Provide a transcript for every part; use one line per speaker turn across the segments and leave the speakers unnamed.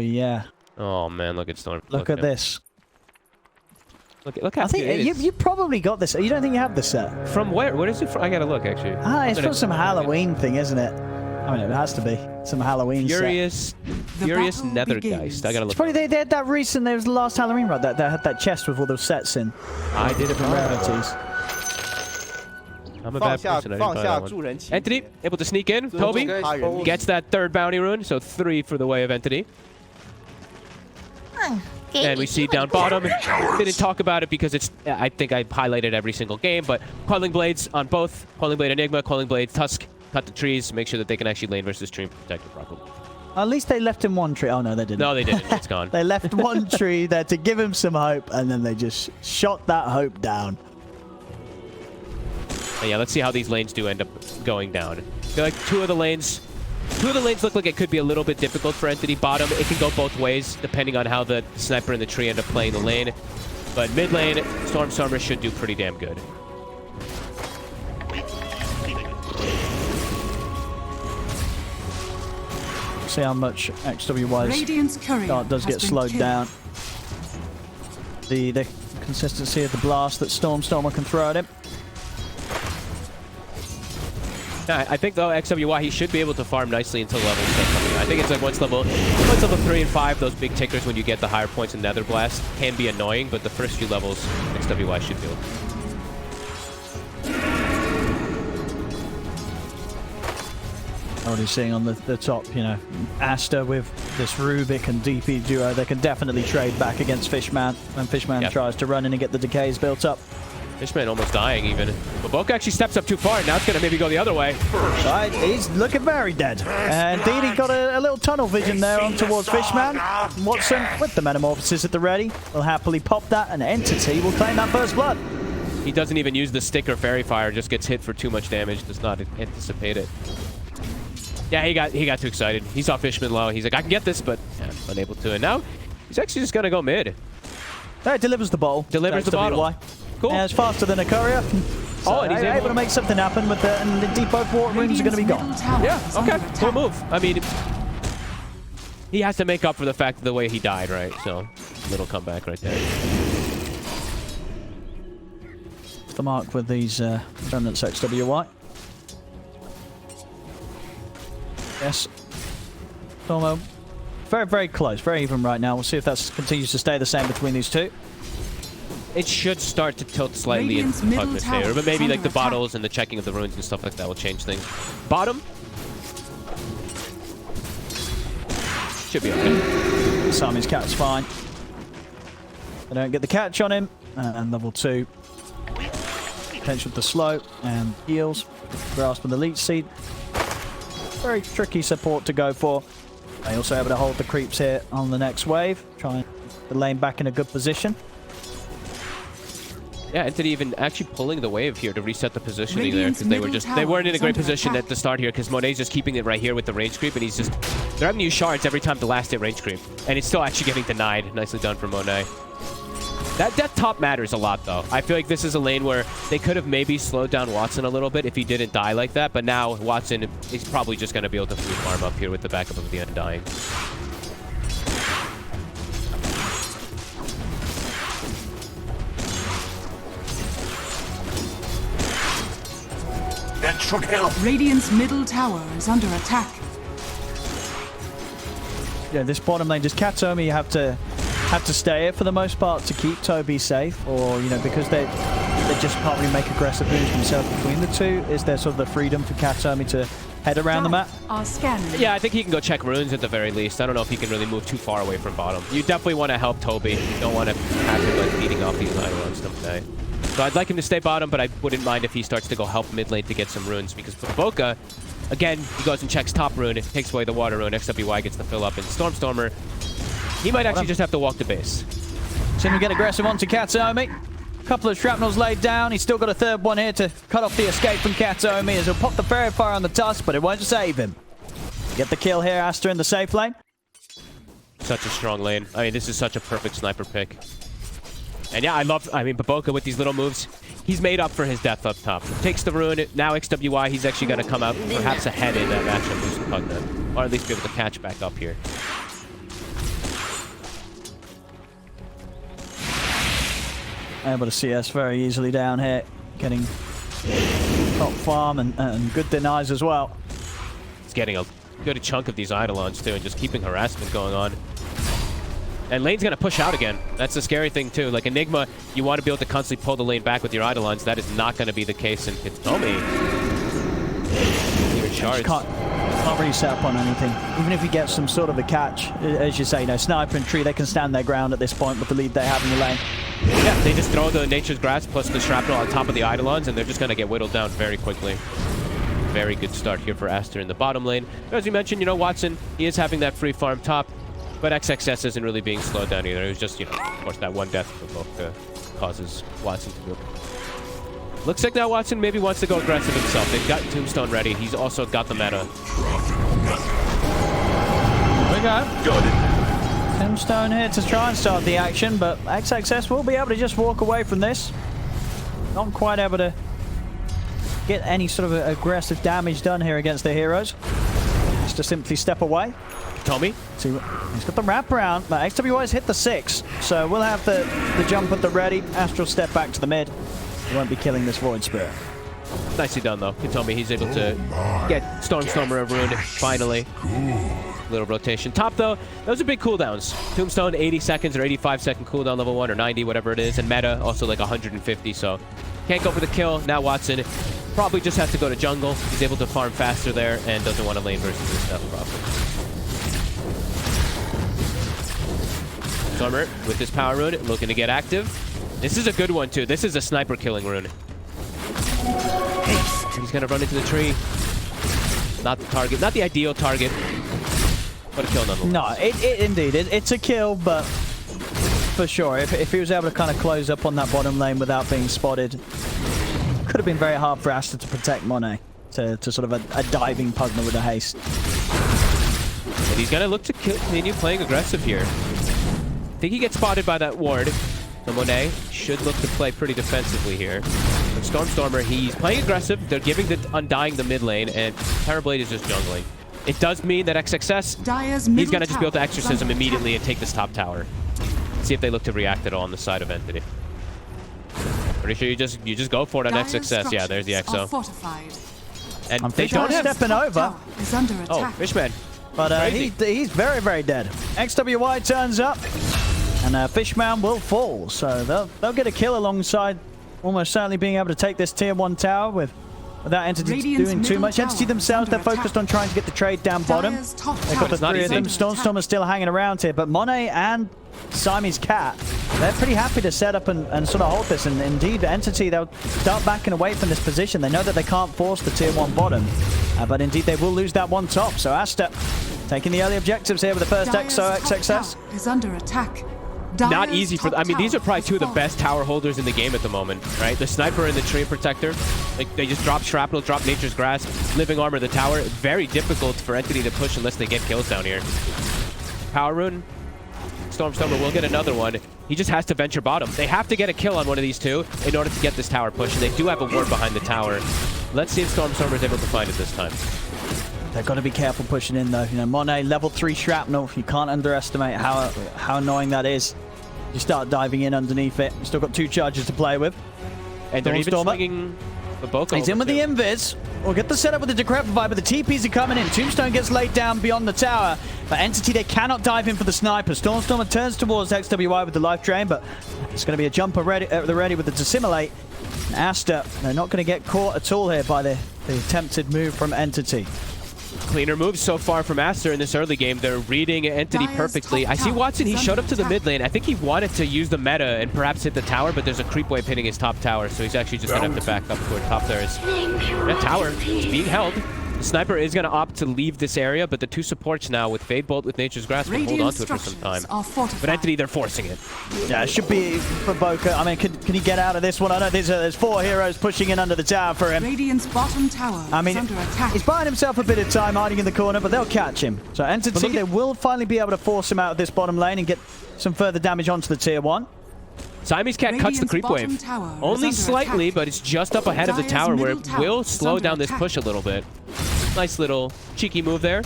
yeah.
Oh man, look at Storm.
Look at this.
Look how
I think you probably got this. You don't think you have this set?
From where? What is it from? I gotta look actually.
Ah, it's from some Halloween thing, isn't it? I mean, it has to be some Halloween
Furious Nethergeist. I gotta look.
It's probably they had that recent. There was the last Halloween, right? That had that chest with all those sets in.
I did it for
rarities.
I'm a bad person. I didn't buy that one. Entity able to sneak in. Toby gets that third bounty rune, so 3 for the way of Entity. And we see down bottom, didn't talk about it because it's, I think I highlighted every single game, but Coiling Blades on both, Coiling Blade Enigma, Coiling Blade Tusk, cut the trees, make sure that they can actually lane versus tree and protect it properly.
At least they left him one tree. Oh, no, they didn't.
No, they didn't. It's gone.
They left one tree there to give him some hope, and then they just shot that hope down.
But yeah, let's see how these lanes do end up going down. I feel like two of the lanes look like it could be a little bit difficult for Entity. Bottom, it can go both ways, depending on how the sniper and the tree end up playing the lane. But mid lane, Stormstormer should do pretty damn good.
See how much XWY's dart does get slowed down. The consistency of the blast that Stormstormer can throw at him.
I think though XWY he should be able to farm nicely until levels start coming. I think it's like once level 3 and 5, those big tickers when you get the higher points in Nether Blast can be annoying, but the first few levels XWY should do.
Already seeing on the top, you know, Aster with this Rubick and DP duo, they can definitely trade back against Fishman when Fishman tries to run in and get the decays built up.
Fishman almost dying even. But Boca actually steps up too far, and now it's going to maybe go the other way.
Right, he's looking very dead. And indeed, he got a little tunnel vision there on towards Fishman. Watson, with the Metamorphosis at the ready, will happily pop that, and Entity will claim that first blood.
He doesn't even use the stick or Fairy Fire, just gets hit for too much damage, does not anticipate it. Yeah, he got too excited. He saw Fishman low. He's like, I can get this, but yeah, unable to. And now he's actually just going to go mid.
That delivers the bottle.
Delivers the bottle. Cool.
Yeah, it's faster than a courier. So
and he's
able to make something happen with the, and the deep both water runes are going to be gone.
Yeah, okay. Cool move. I mean, he has to make up for the fact of the way he died, right? So, little comeback right there.
It's the mark with these remnants XWY. Yes. Stormo. Very, very close. Very even right now. We'll see if that continues to stay the same between these two.
It should start to tilt slightly in Pugna's favor, but maybe like the bottles and the checking of the runes and stuff like that will change things. Bottom. Should be okay.
Sami's cat's fine. They don't get the catch on him. And level 2. Potential to slow and heals. Grasp of the leech seed. Very tricky support to go for. They also able to hold the creeps here on the next wave. Trying to lane back in a good position.
Yeah, Entity even actually pulling the wave here to reset the positioning there, because they weren't in a great position at the start here, because Monet's just keeping it right here with the range creep, and they're having to use shards every time the last hit range creep, and it's still actually getting denied. Nicely done for Monet. That top matters a lot though. I feel like this is a lane where they could have maybe slowed down Watson a little bit if he didn't die like that, but now Watson is probably just going to be able to free farm up here with the backup of the Undying.
Radiant's middle tower is under attack.
Yeah, this bottom lane, just Katomi, you have to stay here for the most part to keep Toby safe, or you know, because they just can't really make aggressive moves themselves between the two. Is there sort of the freedom for Katomi to head around the map?
Yeah, I think he can go check runes at the very least. I don't know if he can really move too far away from bottom. You definitely want to help Toby. You don't want to have him like beating off these line runs someday. So I'd like him to stay bottom, but I wouldn't mind if he starts to go help mid lane to get some runes, because for Boca, again, he goes and checks top rune, takes away the water rune, XWY gets the fill up, and Stormstormer, he might actually just have to walk the base.
Seeing him get aggressive onto Katomi. A couple of shrapnels laid down. He's still got a third one here to cut off the escape from Katomi, as he'll pop the Fairy Fire on the Tusk, but it won't save him. Get the kill here, Aster in the safe lane.
Such a strong lane. I mean, this is such a perfect sniper pick. And yeah, I mean, Baboka with these little moves, he's made up for his death up top. Takes the rune, now XWY, he's actually going to come out perhaps ahead in that matchup versus Pugna. Or at least be able to catch back up here.
able to see us very easily down here, getting top farm and good denies as well.
He's getting a good chunk of these Eidolons too, and just keeping harassment going on. And lane's going to push out again. That's the scary thing too. Like Enigma, you want to be able to constantly pull the lane back with your Eidolons. That is not going to be the case in Hitomi.
Can't really set up on anything. Even if you get some sort of a catch, as you say, Sniper and Tree, they can stand their ground at this point with the lead they have in the lane.
Yeah, they just throw the Nature's Grasp plus the Shrapnel on top of the Eidolons, and they're just going to get whittled down very quickly. Very good start here for Aster in the bottom lane. As you mentioned, Watson, he is having that free farm top, but XXS isn't really being slowed down either. It was just, of course, that one death provoke causes Watson to move. Looks like now Watson maybe wants to go aggressive himself. They've got Tombstone ready. He's also got the meta.
There we go. Tombstone here to try and start the action, but XXS will be able to just walk away from this. Not quite able to get any sort of aggressive damage done here against the heroes. Just to simply step away.
Tommy?
See, he's got the wraparound, but XWY's hit the 6, so we'll have the jump at the ready. Astral step back to the mid. He won't be killing this Void Spirit.
Nicely done, though. Hitomi, he's able to get Stormstormer a rune, finally. Little rotation. Top, though, those are big cooldowns. Tombstone, 80 seconds or 85-second cooldown, level 1, or 90, whatever it is. And meta, also like 150, so can't go for the kill. Now Watson probably just has to go to jungle. He's able to farm faster there and doesn't want to lane versus this stuff probably. Stormer with this power rune, looking to get active. This is a good one, too. This is a sniper killing rune. He's going to run into the tree. Not the target. Not the ideal target. But a kill nonetheless.
No, indeed. It's a kill, but for sure. If he was able to kind of close up on that bottom lane without being spotted, could have been very hard for Aster to protect Monet. To sort of a diving Pugna with a haste.
And he's going to look to continue playing aggressive here. I think he gets spotted by that ward. So Monet should look to play pretty defensively here. But Stormstormer, he's playing aggressive. They're giving the Undying the mid lane, and Terrorblade is just jungling. It does mean that XXS, he's going to just be able to Exorcism immediately and take this top tower. See if they look to react at all on the side of Entity. Pretty sure you just go for it on XXS. Yeah, there's the EXO. And they don't have...
stepping over.
Oh, Fishman.
But he's very, very dead. XWY turns up. And Fishman will fall, so they'll get a kill alongside almost certainly being able to take this tier 1 tower without Entity doing too much. Entity themselves, they're focused on trying to get the trade down bottom. They've got the 3 of them. Stormstormer's still hanging around here, but Monet and Siamese Cat, they're pretty happy to set up and sort of hold this. And indeed, Entity, they'll start backing away from this position. They know that they can't force the tier 1 bottom, but indeed they will lose that one top. So Aster taking the early objectives here with the first EXO XXS.
Is under attack.
Not easy for... I mean, these are probably 2 of the best tower holders in the game at the moment, right? The Sniper and the Treant Protector. Like, they just drop Shrapnel, drop Nature's Grasp, Living Armor the tower. Very difficult for Entity to push unless they get kills down here. Power Rune. Stormstormer will get another one. He just has to venture bottom. They have to get a kill on one of these 2 in order to get this tower push, and they do have a ward behind the tower. Let's see if Stormstormer is able to find it this time.
They've got to be careful pushing in, though. Monet, level 3 Shrapnel. You can't underestimate how annoying that is. You start diving in underneath it. You've still got 2 charges to play with.
And they're even swinging the Boko.
He's in with the Invis. We'll get the setup with the Decrepify, but the TPs are coming in. Tombstone gets laid down beyond the tower. But Entity, they cannot dive in for the sniper. Stormstormer turns towards XWY with the life drain, but it's going to be a jumper ready with the Dissimulate. Aster, they're not going to get caught at all here by the attempted move from Entity.
Cleaner moves so far from Aster in this early game. They're reading Entity perfectly. I see Watson, he showed up to the mid lane. I think he wanted to use the meta and perhaps hit the tower, but there's a creep wave hitting his top tower, so he's actually just going to have to back up toward top there. That tower is being held. The Sniper is going to opt to leave this area, but the 2 supports now with Fade Bolt with Nature's Grasp can hold on to it for some time. But Entity, they're forcing it.
Yeah, it should be for Boka. I mean, can he get out of this one? I know there's 4 heroes pushing in under the tower for him.
Radiant's bottom tower is under attack.
He's buying himself a bit of time hiding in the corner, but they'll catch him. So Entity, they will finally be able to force him out of this bottom lane and get some further damage onto the tier 1.
Siamese Cat cuts the creep wave. Only slightly, but it's just up ahead of the tower where it will slow down this push a little bit. Nice little cheeky move there.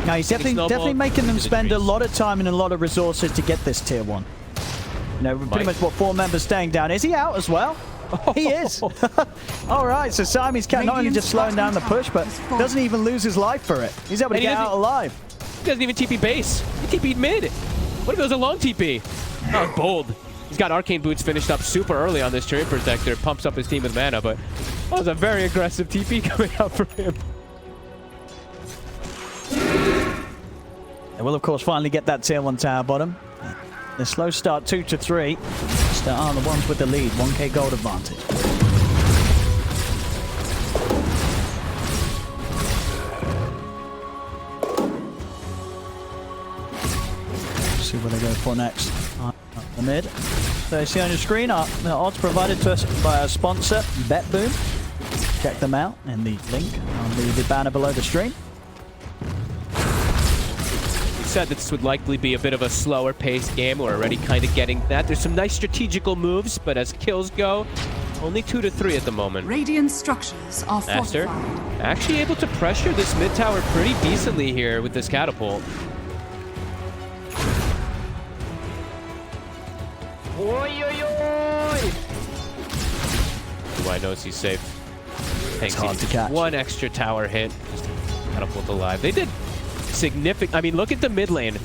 Now he's definitely making them spend a lot of time and a lot of resources to get this tier 1. You know, pretty much what 4 members staying down. Is he out as well? He is. All right, so Siamese Cat not only just slowing down the push, but doesn't even lose his life for it. He's able to get out alive.
He doesn't even TP base. He TP'd mid. What if it was a long TP? Oh, bold. He's got Arcane Boots finished up super early on this Treant Protector. Pumps up his team with mana, but that was a very aggressive TP coming out for him.
They will, of course, finally get that tier 1 tower bottom. The slow start, 2 to 3. Start on the ones with the lead, 1k gold advantage. See what they go for next. Up the mid. So you see on your screen the odds provided to us by our sponsor, BetBoom. Check them out in the link on the banner below the stream.
Said this would likely be a bit of a slower paced game. We're already kind of getting that. There's some nice strategical moves, but as kills go, only 2 to 3 at the moment.
Radiant structures are
Aster
fortified.
actually able to pressure this mid tower pretty decently here with this catapult. I knows he's safe.
It's hard to catch.
1 extra tower hit. Just catapult alive. They did significant. I mean, look at the mid lane.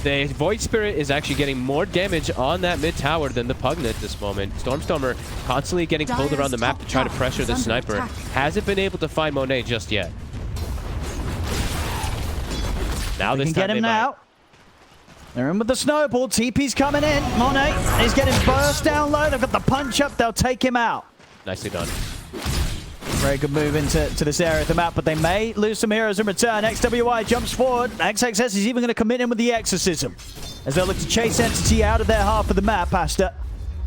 The Void Spirit is actually getting more damage on that mid tower than the Pugna at this moment. Stormstormer constantly getting pulled around the map to try to pressure the sniper. Hasn't been able to find Monet just yet. Now this
can
time
get him now. They're in with the snowball. TP's coming in. Monet is getting burst down low. They've got the punch up. They'll take him out.
Nicely done.
Very good move into this area of the map, but they may lose some heroes in return. XWI jumps forward. XXS is even going to commit in with the Exorcism as they'll look to chase Entity out of their half of the map, Aster.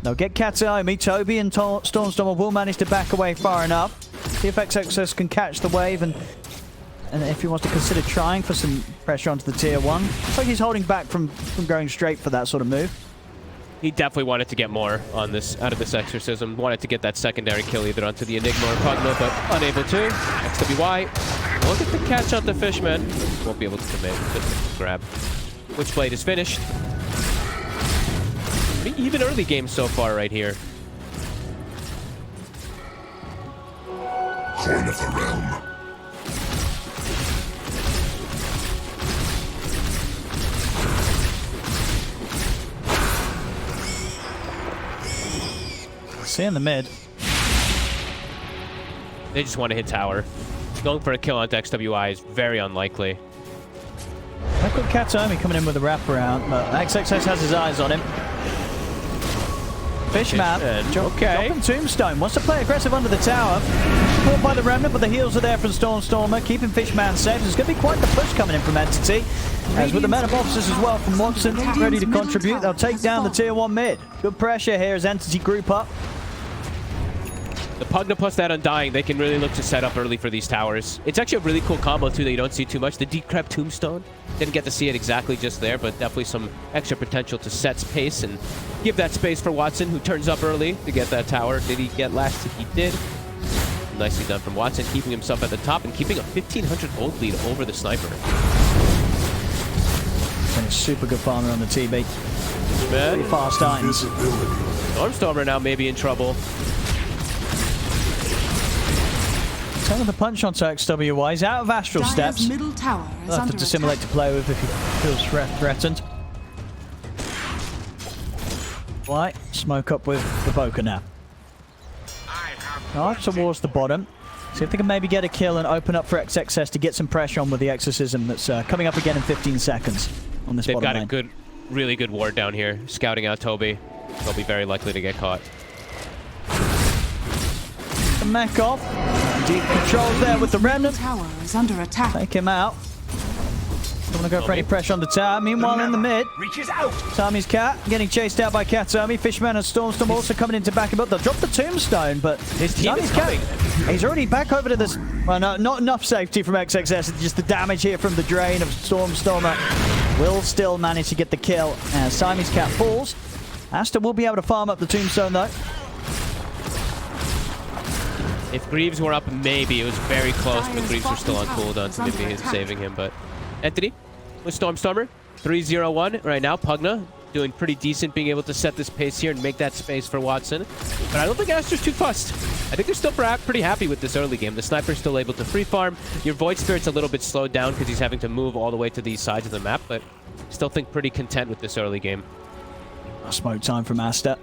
They'll get Katsuomi. Toby and Stormstormer will manage to back away far enough. See if XXS can catch the wave and if he wants to consider trying for some pressure onto the tier 1. Looks like he's holding back from going straight for that sort of move.
He definitely wanted to get more on this out of this Exorcism. Wanted to get that secondary kill either onto the Enigma or Pugna, but unable to. XWY. Look at the catch on the Fishman. Won't be able to commit. Just grab. Witchblade is finished. Pretty even early game so far right here.
Coin of the Realm.
See in the mid.
They just want to hit tower. Going for a kill onto XWI is very unlikely.
I've got Katsuomi coming in with a wraparound, but XXS has his eyes on him. Fishman, dropping Tombstone. Wants to play aggressive under the tower. Caught by the Remnant, but the heals are there from Stormstormer, keeping Fishman safe. There's going to be quite the push coming in from Entity. As with the Metamorphosis as well from Watson, ready to contribute. They'll take down the tier 1 mid. Good pressure here as Entity group up.
The Pugna plus that Undying, they can really look to set up early for these towers. It's actually a really cool combo, too, that you don't see too much. The Decrep Tombstone. Didn't get to see it exactly just there, but definitely some extra potential to set space and give that space for Watson, who turns up early to get that tower. Did he get last? He did. Nicely done from Watson, keeping himself at the top and keeping a 1,500 gold lead over the sniper.
And a super good farmer on the TB.
Man.
Pretty fast times.
Stormstormer now maybe in trouble.
Some of the punch on XWY. He's out of Astral Steps.
Middle tower is
He'll have to dissimulate to play with if he feels threatened. Right, smoke up with the Boka now. Right, towards the bottom. See if they can maybe get a kill and open up for XXS to get some pressure on with the Exorcism that's coming up again in 15 seconds on this bottom lane.
They've got a really good ward down here, scouting out Toby. They'll be very likely to get caught.
The mech off. Deep controls there with the Remnant.
Tower is under attack.
Take him out. Don't want to go for any pressure on the tower. Meanwhile, in the mid, Tommy's Cat getting chased out by Katsuomi. Fishman and Stormstorm also coming in to back him up. They'll drop the Tombstone, but
his team is coming.
He's already back over to this. Well, no, not enough safety from XXS. It's just the damage here from the drain of Stormstormer. Will still manage to get the kill as Siamese Cat falls. Aster will be able to farm up the Tombstone, though.
If Greaves were up, maybe. It was very close, but Greaves were still on cooldown, so maybe he's saving him. But Entity with Stormstormer, 3-0-1 right now. Pugna doing pretty decent, being able to set this pace here and make that space for watson. But I don't think Aster's too fussed. I think they're still pretty happy with this early game. The sniper's still able to free farm. Your Void Spirit's a little bit slowed down because he's having to move all the way to these sides of the map, but still think pretty content with this early game.
Smoke time from Aster.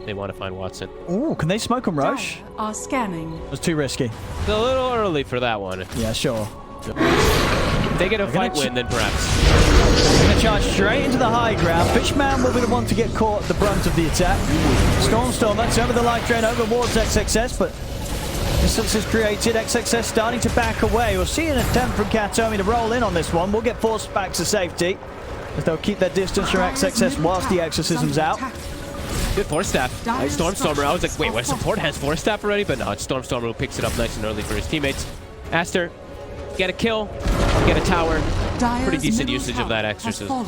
They want to find watson.
Ooh, can they smoke on Roche?
Dire are scanning.
It was too risky.
It's a little early for that one.
Yeah, sure.
If they get a fight win, then perhaps.
They're going to charge straight into the high ground. Fishman will be the one to get caught at the brunt of the attack. Storm, that's over the life drain over towards XXS, but distance is created. XXS starting to back away. We'll see an attempt from Katomi to roll in on this one. We'll get forced back to safety, as they'll keep their distance from XXS whilst the exorcism's out.
Good Force Staff. Stormstormer. I was like, wait, what? Support has Force Staff already? But no, it's Stormstormer who picks it up nice and early for his teammates. Aster, get a kill, get a tower. Pretty decent usage of that exorcism.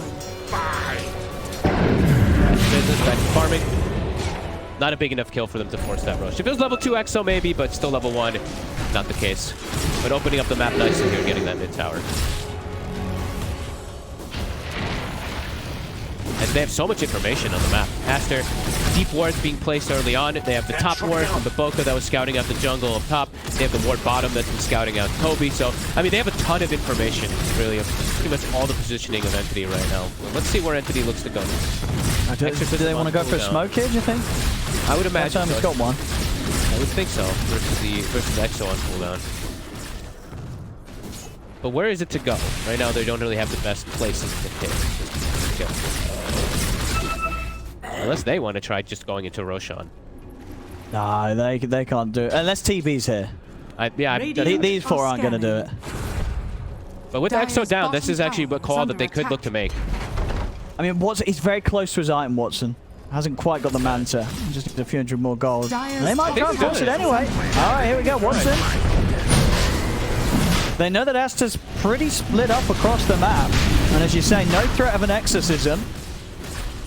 Business back to farming. Not a big enough kill for them to force that rush. If it was level 2 EXO maybe, but still level 1, not the case. But opening up the map nicely here, getting that mid tower. As they have so much information on the map. Aster, deep wards being placed early on. They have the top ward from the Boca that was scouting out the jungle up top. They have the ward bottom that's been scouting out Kobe. So, I mean, they have a ton of information, really, of pretty much all the positioning of Entity right now. Well, let's see where Entity looks to go.
Do they want to go for a smoke here, do you think?
I would imagine
He's got one.
I would think so, versus EXO on cooldown. But where is it to go? Right now, they don't really have the best places to hit. Unless they want to try just going into Roshan.
No, they can't do it. Unless TB's here. These four aren't going to do it.
But with EXO down, this is actually a call that they could look to make.
I mean, he's very close to his item, Watson. Hasn't quite got the manta. Just needs a few hundred more gold. They might try and force it anyway. All right, here we go, Watson. They know that Aster's pretty split up across the map. And as you say, no threat of an exorcism.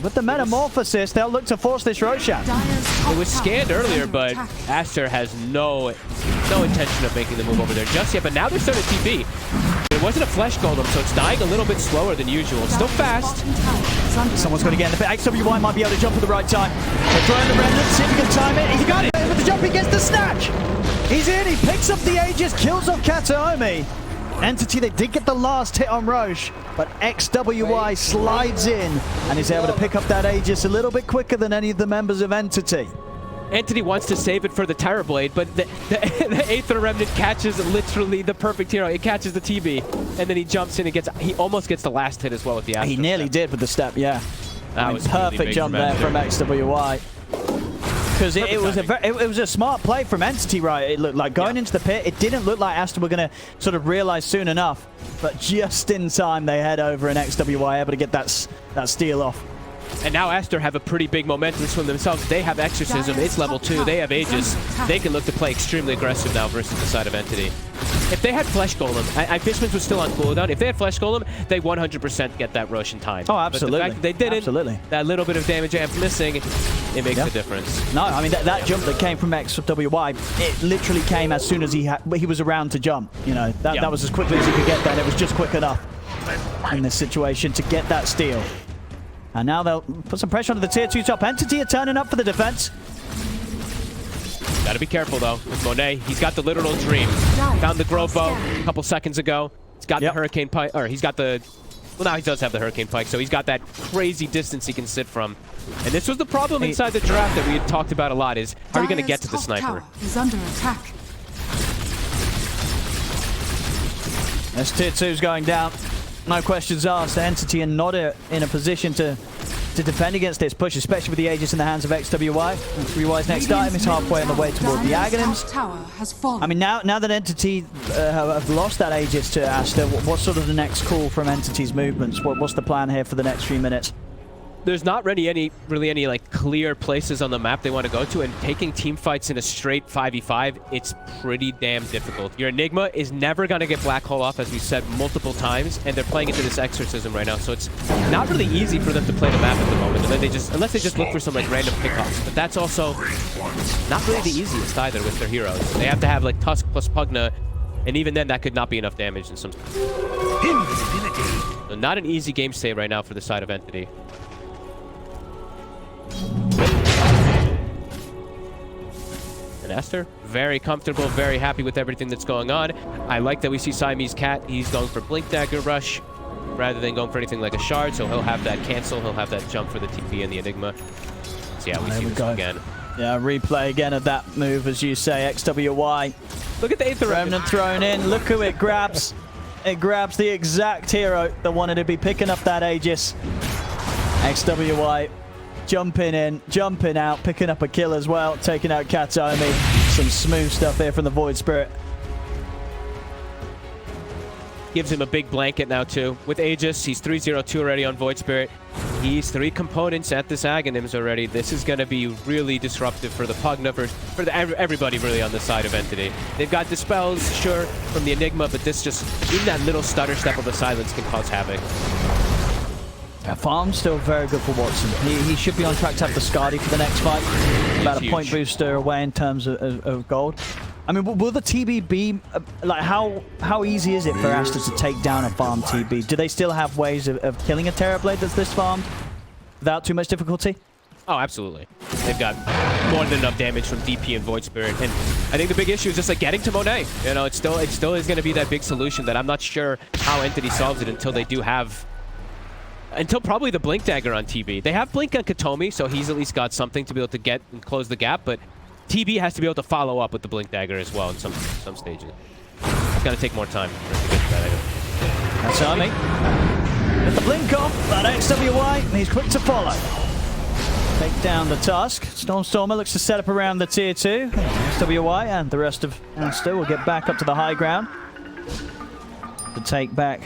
With the Metamorphosis, they'll look to force this Roshan.
It was scanned earlier, but Aster has no intention of making the move over there just yet. But now they're starting to TP. It wasn't a Flesh Golem, so it's dying a little bit slower than usual. Still fast.
Someone's going to get in the pit. XWY might be able to jump at the right time. They're throwing the Remnant, see if he can time it. He got it with the jump, he gets the snatch. He's in, he picks up the Aegis, kills off Kataomi. Entity, they did get the last hit on Roche, but XWY slides in and is able to pick up that Aegis a little bit quicker than any of the members of Entity.
Entity wants to save it for the Terrorblade, but the Aether Remnant catches literally the perfect hero. It catches the TB, and then he jumps in and he almost gets the last hit as well with the Aster.
He nearly did with the step, yeah.
That was
perfect
really
jump there from XWY. Because it was a smart play from Entity, right? It looked like going into the pit. It didn't look like Aster were going to sort of realize soon enough, but just in time they head over and XWY able to get that steal off.
And now Aster have a pretty big momentum swing themselves. They have Exorcism. It's level 2. They have Aegis. They can look to play extremely aggressive now versus the side of Entity. If they had Flesh Golem, Fishman's was still on cooldown. If they had Flesh Golem, they 100% get that rush in time.
Oh, absolutely.
But the fact that they didn't,
absolutely.
That little bit of damage amp missing, it makes a difference.
No, I mean, that jump that came from XWY, it literally came as soon as he was around to jump. You know, that was as quickly as he could get there, and it was just quick enough in this situation to get that steal. And now they'll put some pressure onto the tier 2 top. Entity are turning up for the defense.
Gotta be careful though with Monet. He's got the literal dream. Found the Grove Bow a couple seconds ago. He's got the Hurricane Pike, or he's got the, well, now he does have the Hurricane Pike, so he's got that crazy distance he can sit from. And this was the problem inside the draft that we had talked about a lot, is how are you going to get to the sniper?
Is under attack.
As tier 2's going down, no questions asked. The Entity are not in a position to defend against this push, especially with the Aegis in the hands of XWY. XWY's next item is halfway on the way toward the Aghanims. I mean, now that Entity have lost that Aegis to Aster, what's sort of the next call from Entity's movements? What's the plan here for the next few minutes?
There's not really any like clear places on the map they want to go to, and taking team fights in a straight 5v5, it's pretty damn difficult. Your Enigma is never going to get Black Hole off, as we said multiple times, and they're playing into this Exorcism right now, so it's not really easy for them to play the map at the moment, and then unless they just look for some like random pickoffs. But that's also not really the easiest either with their heroes. They have to have like Tusk plus Pugna, and even then that could not be enough damage in some. So not an easy game state right now for the side of Entity. And Aster, very comfortable, very happy with everything that's going on. I like that we see Siamese Cat. He's going for Blink Dagger Rush rather than going for anything like a Shard, so he'll have that cancel. He'll have that jump for the TP and the Enigma. So yeah, we see this again.
Yeah, replay again of that move, as you say, XWY.
Look at the Aether
Remnant thrown in. Look who it grabs. It grabs the exact hero that wanted to be picking up that Aegis. XWY jumping in, jumping out, picking up a kill as well, taking out Katomi. Some smooth stuff here from the Void Spirit.
Gives him a big blanket now too. With Aegis, he's 3-0-2 already on Void Spirit. He's 3 components at this Aghanims already. This is going to be really disruptive for the Pugna, for everybody really on the side of Entity. They've got Dispels, sure, from the Enigma, but this just, even that little stutter step of a Silence can cause havoc.
Yeah, farm's still very good for Watson. He should be on track to have the Skadi for the next fight. About a point booster away in terms of gold. I mean, will the TB be, like, how easy is it for Aster to take down a farm TB? Do they still have ways of killing a Terrorblade that's this farmed without too much difficulty?
Oh, absolutely. They've got more than enough damage from DP and Void Spirit. And I think the big issue is just, like, getting to Monet. You know, it still is going to be that big solution that I'm not sure how Entity solves it until they do have... Until probably the Blink Dagger on TB. They have Blink on Katomi, so he's at least got something to be able to get and close the gap, but TB has to be able to follow up with the Blink Dagger as well in some stages. It's going to take more time for him to get to that item.
That's Army. With the blink off, that XWY, and he's quick to follow. Take down the Tusk. Stormstormer looks to set up around the tier 2. XWY and the rest of Aster will get back up to the high ground to take back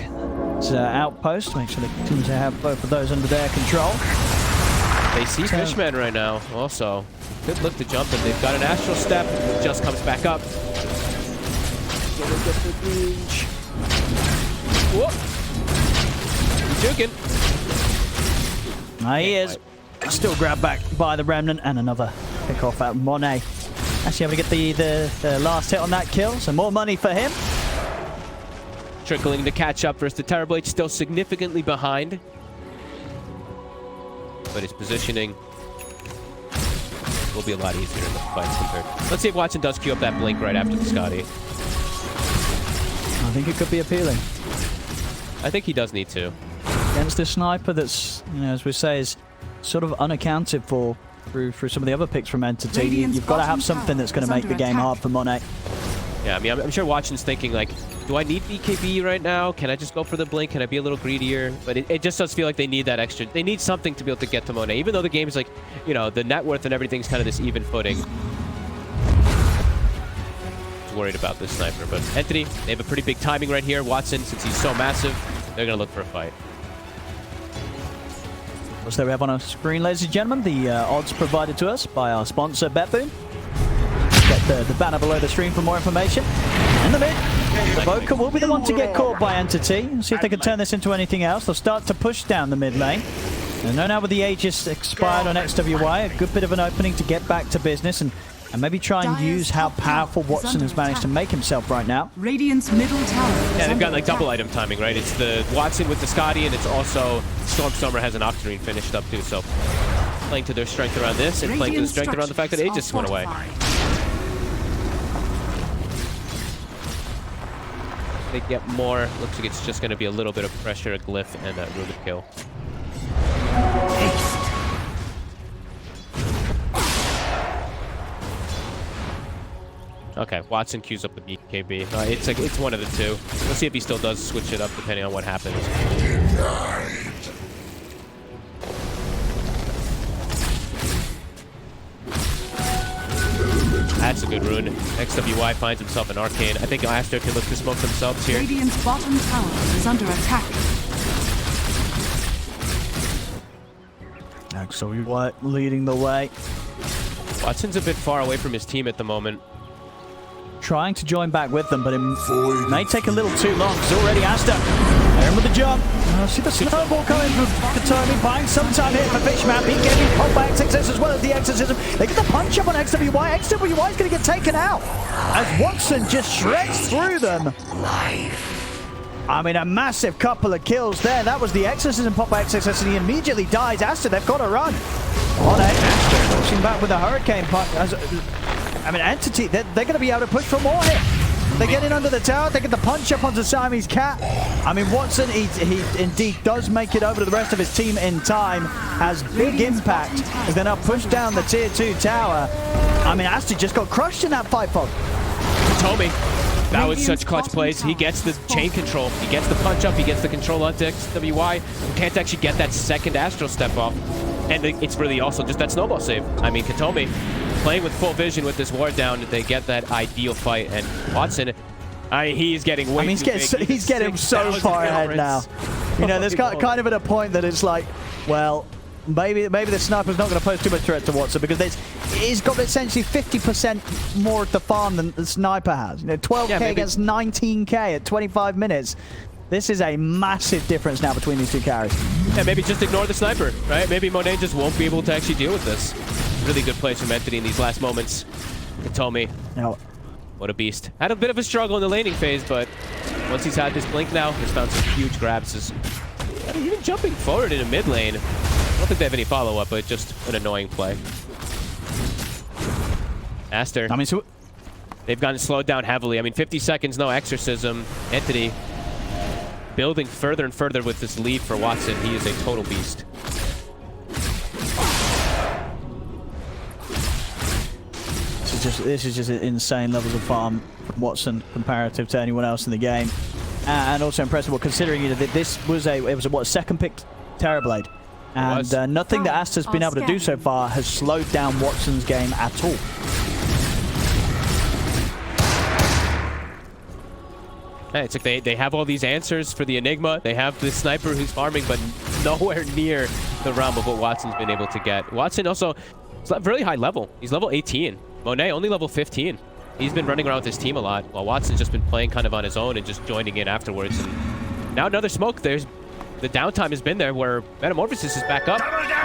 his outpost. Make sure they continue to have both of those under their control.
They see Fishman right now also. Good look to jump, and they've got an Astral Step. Just comes back up. Whoa! He's juking.
He is. Still grabbed back by the Remnant, and another pick off at Monet. Actually able to get the last hit on that kill, so more money for him.
Trickling to catch up versus the Terrorblade, still significantly behind. But his positioning will be a lot easier in the fights compared. Let's see if Watson does queue up that blink right after the Skadi.
I think it could be appealing.
I think he does need to.
Against this sniper that's, you know, as we say, is sort of unaccounted for through some of the other picks from Entity. You've got to have something that's going to make the game hard for Monet.
Yeah, I mean, I'm sure Watson's thinking, like, do I need BKB right now? Can I just go for the blink? Can I be a little greedier? But it just does feel like they need that extra. They need something to be able to get to Monet, even though the game's like, you know, the net worth and everything's kind of this even footing. Just worried about this sniper. But Entity, they have a pretty big timing right here. Watson, since he's so massive, they're going to look for a fight.
What's there we have on our screen, ladies and gentlemen? The odds provided to us by our sponsor, BetBoom. Get the banner below the stream for more information. In the mid, Evoker will be the one to get caught by Entity. See if they can turn this into anything else. They'll start to push down the mid lane. And now with the Aegis expired on XWY, a good bit of an opening to get back to business and maybe try and use how powerful Watson has managed to make himself right now.
Radiant's middle tower.
Yeah, they've got like double item timing, right? It's the Watson with the Skadi, and it's also Stormstormer has an Octarine finished up too. So playing to their strength around this, and playing to the strength around the fact that Aegis went away. They get more. Looks like it's just going to be a little bit of pressure, a glyph, and a Rubick kill. Okay, Watson queues up the BKB. It's one of the two. Let's see if he still does switch it up depending on what happens. That's a good rune. XWY finds himself an Arcane. I think Aster can look to smoke themselves here.
Radiant's bottom tower is under attack.
XWY leading the way.
Watson's a bit far away from his team at the moment.
Trying to join back with them, but it may take a little too long. It's already Aster. In with the jump. See the snowball coming from Katomi, buying some time here for Fishman. BKB pop back success as well as the exorcism. They get the punch up on XWY. XWY is going to get taken out as Watson just shreds through them. I mean, a massive couple of kills there. That was the exorcism pop back success, and he immediately dies. Aster, they've got to run. On Aster, pushing back with a hurricane punch. I mean, Entity, they're going to be able to push for more here. They get in under the tower. They get the punch up onto Siamese Cat. I mean, watson, he indeed does make it over to the rest of his team in time. Has big impact as they're now pushed down the tier 2 tower. I mean, Aster just got crushed in that fight, Fog.
Told that was such clutch plays. He gets the chain control. He gets the punch up. He gets the control onto XWY. He can't actually get that second Astral step off. And it's really also just that snowball save. I mean, Katomi playing with full vision with this ward down, they get that ideal fight. And Watson, he's getting way too big.
He's getting so far ahead now. You know, there's kind of at a point that it's like, well, maybe the sniper's not going to pose too much threat to Watson because he's got essentially 50% more at the farm than the sniper has. You know, 12k against 19k at 25 minutes. This is a massive difference now between these two carries.
Yeah, maybe just ignore the sniper, right? Maybe Monet just won't be able to actually deal with this. Really good plays from Entity in these last moments. Katomi.
No.
What a beast. Had a bit of a struggle in the laning phase, but once he's had this blink now, he's found some huge grabs. Even jumping forward in a mid lane. I don't think they have any follow-up, but just an annoying play. Aster.
I mean, so
they've gotten slowed down heavily. I mean, 50 seconds, no exorcism. Entity building further and further with this lead for Watson. He is a total beast.
This is just insane levels of farm from Watson comparative to anyone else in the game, and also impressive. Considering that this was a second picked Terrorblade, and nothing that Aster's been able to do so far has slowed down Watson's game at all.
Yeah, it's like they have all these answers for the Enigma. They have the sniper who's farming, but nowhere near the realm of what Watson's been able to get. Watson also is at really high level. He's level 18. Monet only level 15. He's been running around with his team a lot, while Watson's just been playing kind of on his own and just joining in afterwards. And now another smoke. The downtime has been there where Metamorphosis is back up.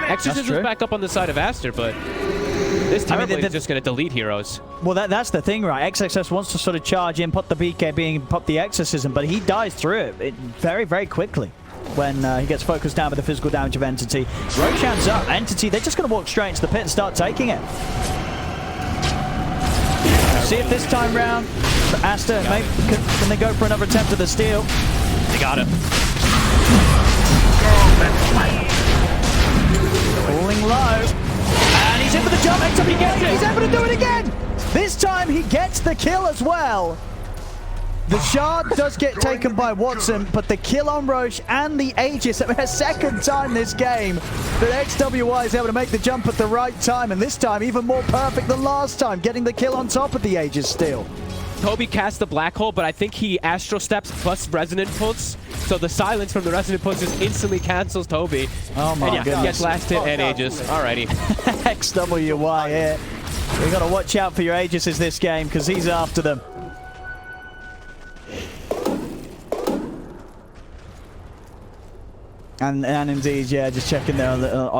Exorcism is back up on the side of Aster, but this Terrorblade is just going to delete heroes.
Well, that's the thing, right? XXS wants to sort of charge in, put the BKB, pop the Exorcism, but he dies through it very, very quickly when he gets focused down by the physical damage of Entity. Roshan's up. Entity, they're just going to walk straight into the pit and start taking it. See if this time round, Aster, maybe, can they go for another attempt at the steal?
They got it.
Falling low. And he's in for the jump. He's able to do it again. This time he gets the kill as well. The shard does get taken by Watson, but the kill on Roche and the Aegis. I mean, a second time this game that XWY is able to make the jump at the right time, and this time even more perfect than last time, getting the kill on top of the Aegis still.
Toby cast the black hole, but I think he Astral Steps plus Resonant Pulse, so the silence from the Resonant Pulse just instantly cancels Toby.
Oh my goodness.
He gets last hit and Aegis. Alrighty.
XWY here. You got to watch out for your Aegises this game, because he's after them. And indeed, yeah, just checking there,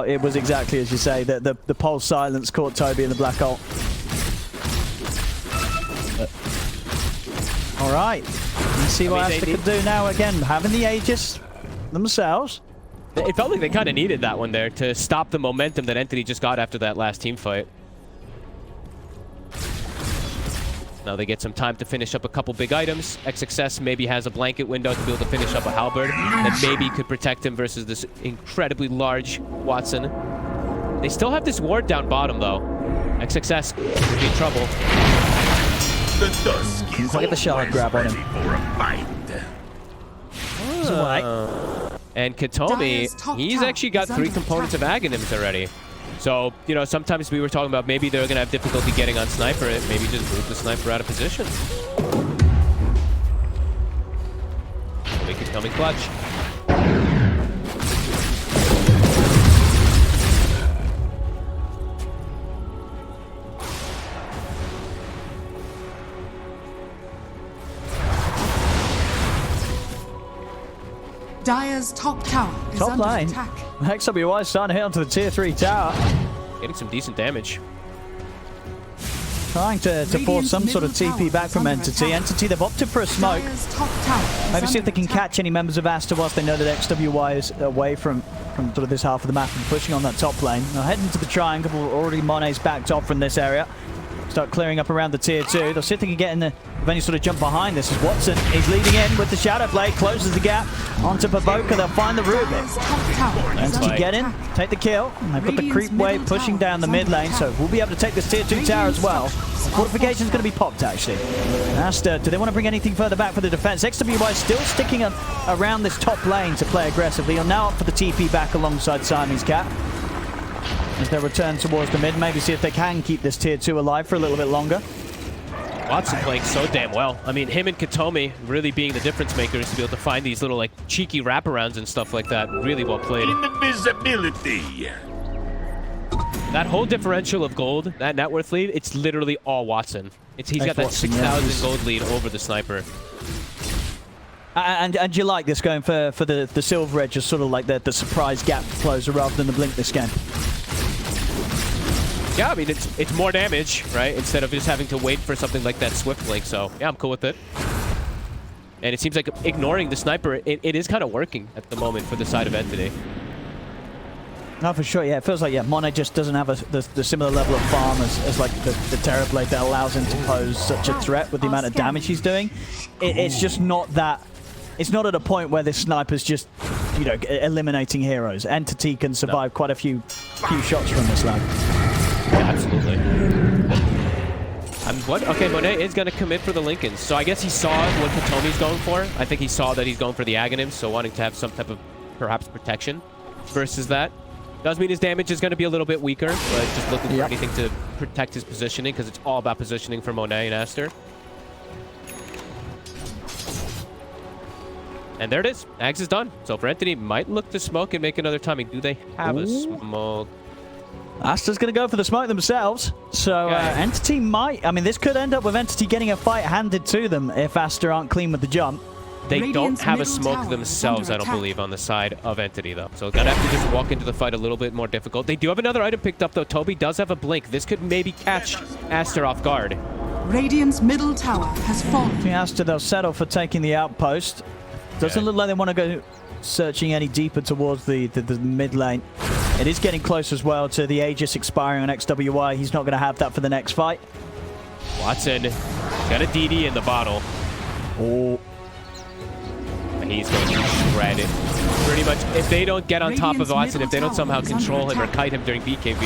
it was exactly as you say, that the pulse silence caught Toby in the black hole. All right, let's see what Aster could do now again, having the Aegis themselves.
It felt like they kind of needed that one there to stop the momentum that Entity just got after that last team fight. Now they get some time to finish up a couple big items. XXS maybe has a blanket window to be able to finish up a halberd that maybe could protect him versus this incredibly large Watson. They still have this ward down bottom though. XXS could be in trouble.
Can't quite get the shard grab on him.
And Katomi, he's actually got 3 components of Aghanims already. So, you know, sometimes we were talking about maybe they're going to have difficulty getting on Sniper, and maybe just move the Sniper out of position. Make it coming clutch.
Dire's top tower is under attack.
XWY is starting to hit onto the tier 3 tower.
Getting some decent damage.
Trying to force some sort of TP back from Entity. Entity, they've opted for a smoke. Maybe see if they can catch any members of Aster whilst they know that XWY is away from sort of this half of the map and pushing on that top lane. Now heading to the triangle, already Monet's backed off from this area. start clearing up around the tier 2. They'll see if they can get in with any sort of jump behind this. As watson is leading in with the Shadow Blade, closes the gap onto Baboka. They'll find the Rubick. Entity get in, take the kill. And they've got the creep wave pushing down the mid lane, so we'll be able to take this tier 2 tower as well. Fortification's going to be popped, actually. Aster, do they want to bring anything further back for the defense? XWY still sticking around this top lane to play aggressively. You're now up for the TP back alongside Siamese Cat. As they return towards the mid, maybe see if they can keep this tier 2 alive for a little bit longer.
Watson playing so damn well. I mean, him and Katomi really being the difference makers to be able to find these little like cheeky wraparounds and stuff like that. Really well played.
Invisibility.
That whole differential of gold, that net worth lead, it's literally all Watson. He's got that 6,000 gold lead over the sniper.
And you like this going for the silver edge as sort of like the surprise gap closer rather than the blink this game?
Yeah, I mean, it's more damage, right? Instead of just having to wait for something like that Swift Blink, so yeah, I'm cool with it. And it seems like ignoring the sniper, it is kind of working at the moment for the side of Entity.
No, for sure, yeah. It feels like, yeah, Monet just doesn't have the similar level of farm as like the Terrorblade that allows him to pose such a threat with the amount of damage he's doing. It's just not that... It's not at a point where this sniper's just, you know, eliminating heroes. Entity can survive quite a few shots from this lad.
Yeah, absolutely. Okay, Monet is going to commit for the Lincolns. So I guess he saw what Katomi's going for. I think he saw that he's going for the Aghanims, so wanting to have some type of, perhaps, protection versus that. Does mean his damage is going to be a little bit weaker, but just looking for anything to protect his positioning, because it's all about positioning for Monet and Aster. And there it is. Ags is done. So for Entity, might look to smoke and make another timing. Do they have a smoke?
Aster's going to go for the smoke themselves. So Entity might... I mean, this could end up with Entity getting a fight handed to them if Aster aren't clean with the jump.
They don't have a smoke themselves, I don't believe, on the side of Entity, though. So gonna have to just walk into the fight a little bit more difficult. They do have another item picked up, though. Toby does have a blink. This could maybe catch Aster off guard.
Radiant's middle tower has fallen.
I think Aster, they'll settle for taking the outpost. Doesn't look like they want to go searching any deeper towards the mid lane. It is getting close as well to the Aegis expiring on XWY. He's not going to have that for the next fight.
Watson got a DD in the bottle.
Oh.
And he's going to shred it. Pretty much, if they don't get on top of Watson, if they don't somehow control him or kite him during BKB,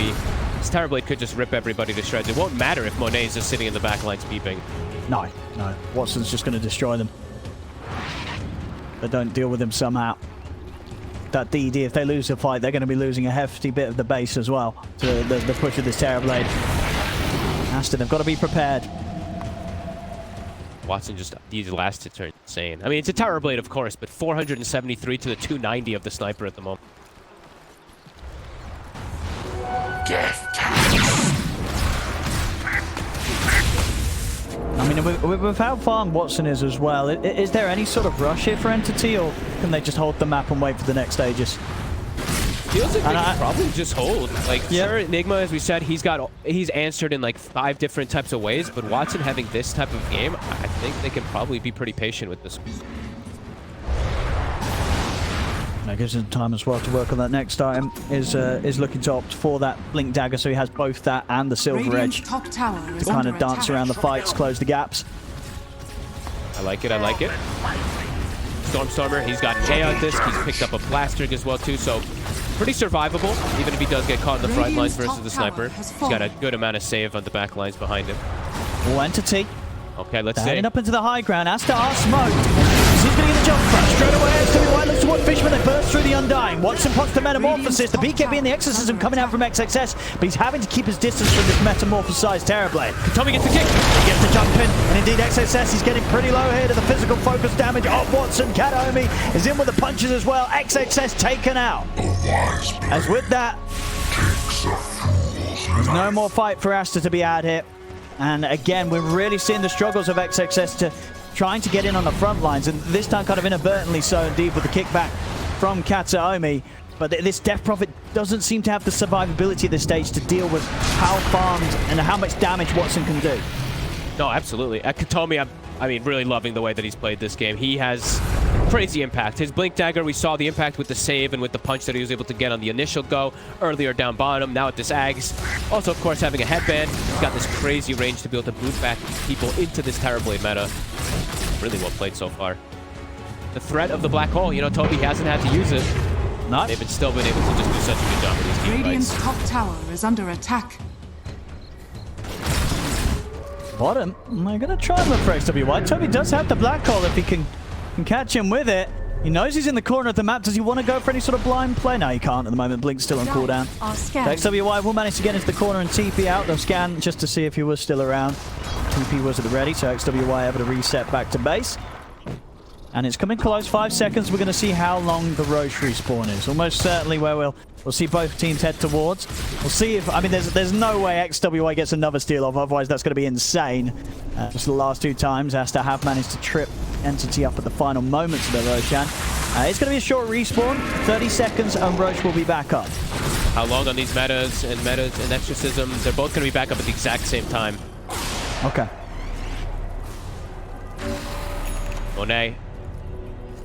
this Terrorblade could just rip everybody to shreds. It won't matter if Monet is just sitting in the back lines peeping.
No. Watson's just going to destroy them. They don't deal with him somehow. That DD, if they lose the fight, they're going to be losing a hefty bit of the base as well to the push of this Terrorblade. Aster, they've got to be prepared.
Watson just, these last hits are insane. I mean, it's a Terrorblade, of course, but 473 to the 290 of the sniper at the moment. I mean, with how farmed Watson is as well, is there any sort of rush here for Entity, or can they just hold the map and wait for the next Aegis? Feels like they can probably just hold. Like, sure, Enigma, as we said, he's answered in like 5 different types of ways, but Watson having this type of game, I think they can probably be pretty patient with this.
That gives him time as well to work on that next item. Is looking to opt for that Blink Dagger, so he has both that and the Silver Edge
top tower
to kind of dance around the fights, close the gaps.
I like it, I like it. Stormstormer, he's got Jay on this. He's picked up a Blastrig as well, too, so pretty survivable, even if he does get caught in the front lines versus the sniper. He's got a good amount of save on the back lines behind him.
Entity.
Okay, let's see.
Heading up into the high ground. Aster are smoked. He's going to get the jump first. Straight away, XWY looks toward Fishman. They burst through the Undying. Watson pots the Metamorphosis. The BKB and the Exorcism coming out from XXS, but he's having to keep his distance from this Metamorphosized Terrorblade.
Katomi gets the kick.
He gets the jump in, and indeed XXS is getting pretty low here to the physical focus damage of Watson. Katomi is in with the punches as well. XXS taken out. As with that, there's no more fight for Aster to be had here. And again, we're really seeing the struggles of XXS to trying to get in on the front lines, and this time kind of inadvertently so indeed with the kickback from Kataomi. But this Death Prophet doesn't seem to have the survivability at this stage to deal with how farmed and how much damage Watson can do.
No, absolutely. At Katomi, I mean, really loving the way that he's played this game. He has crazy impact. His Blink Dagger, we saw the impact with the save and with the punch that he was able to get on the initial go earlier down bottom. Now at this Ags. Also, of course, having a headband. He's got this crazy range to be able to boot back people into this Terrorblade meta. Really well played so far. The threat of the black hole, you know, Toby hasn't had to use it.
Nice.
They've still been able to just do such a good job with these team
Radiant's
fights.
top tower is under attack.
Bottom. They're going to try and look for XWY. Toby does have the black hole if he can catch him with it. He knows he's in the corner of the map. Does he want to go for any sort of blind play? No, he can't at the moment. Blink's still on cooldown. XWY will manage to get into the corner and TP out. They'll scan just to see if he was still around. TP was at the ready, so XWY able to reset back to base. And it's coming close. 5 seconds. We're going to see how long the Roche respawn is. Almost certainly where we'll see both teams head towards. We'll see if... I mean, there's no way XWY gets another steal off. Otherwise, that's going to be insane. Just the last 2 times, Aster have managed to trip Entity up at the final moments of their Roshan. It's going to be a short respawn. 30 seconds, and Roche will be back up.
How long on these metas and Exorcism? They're both going to be back up at the exact same time.
Okay.
Monet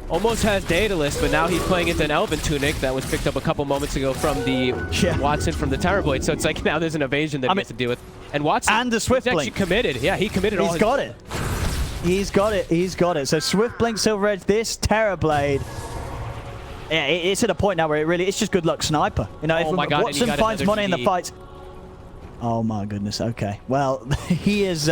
almost has Daedalus, but now he's playing into an Elven Tunic that was picked up a couple moments ago from the Watson from the Terrorblade. So it's like now there's an evasion that he has to deal with. And Watson
and the Swift
actually committed. Yeah, he committed all
He's got it. He's got it. He's got it. So Swift Blink Silver Edge, this Terrorblade. Yeah, it's at a point now where it's just good luck sniper. You know, if Watson finds money in the fights. Oh my goodness. Okay. Well, he is.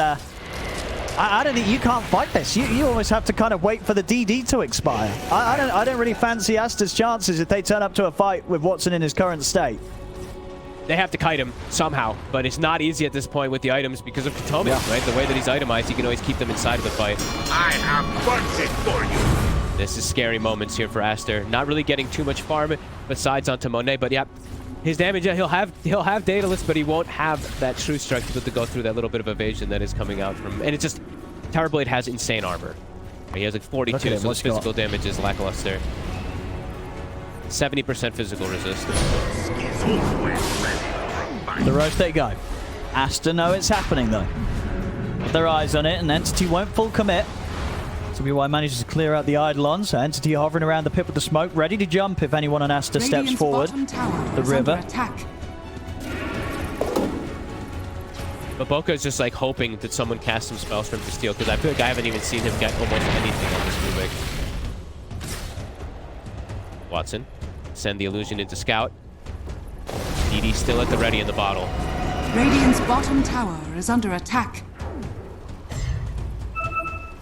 I don't think you can't fight this. You always have to kind of wait for the DD to expire. I don't really fancy Aster's chances if they turn up to a fight with Watson in his current state.
They have to kite him somehow, but it's not easy at this point with the items because of Katomi, right? The way that he's itemized, you can always keep them inside of the fight.
I have bunted for you.
This is scary moments here for Aster. Not really getting too much farm besides onto Monet, but yeah, his damage, he'll have Daedalus, but he won't have that True Strike to be able to go through that little bit of evasion that is coming out from. And it's just Terrorblade has insane armor. He has like 42, so his physical damage is lackluster. 70% physical resist.
The Roche they go. Aster know it's happening though. Put their eyes on it, and Entity won't full commit. XWY manages to clear out the Eidolon, so Entity hovering around the pit with the smoke, ready to jump if anyone on Aster steps forward. The river.
But Boca is just like hoping that someone casts some spells for him to steal, because I feel like I haven't even seen him get almost anything on this Rubick. Watson, send the illusion into Scout. DD still at the ready in the bottle.
Radiant's bottom tower is under attack.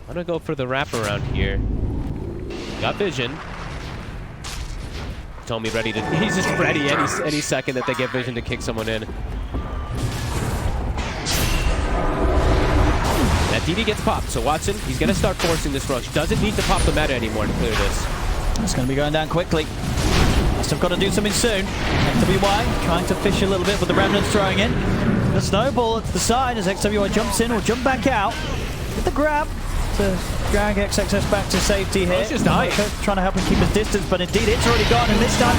I'm gonna go for the wraparound here. Got vision. Told me ready to. He's just ready any second that they get vision to kick someone in. That DD gets popped, so Watson, he's gonna start forcing this rush. Doesn't need to pop the meta anymore to clear this.
It's gonna be going down quickly. Must have got to do something soon. XWY trying to fish a little bit with the remnants throwing in. The snowball at the side as XWY jumps in or jump back out. With the grab to drag XXS back to safety here.
He's just dying.
Trying to help him keep his distance, but indeed it's already gone, and this time...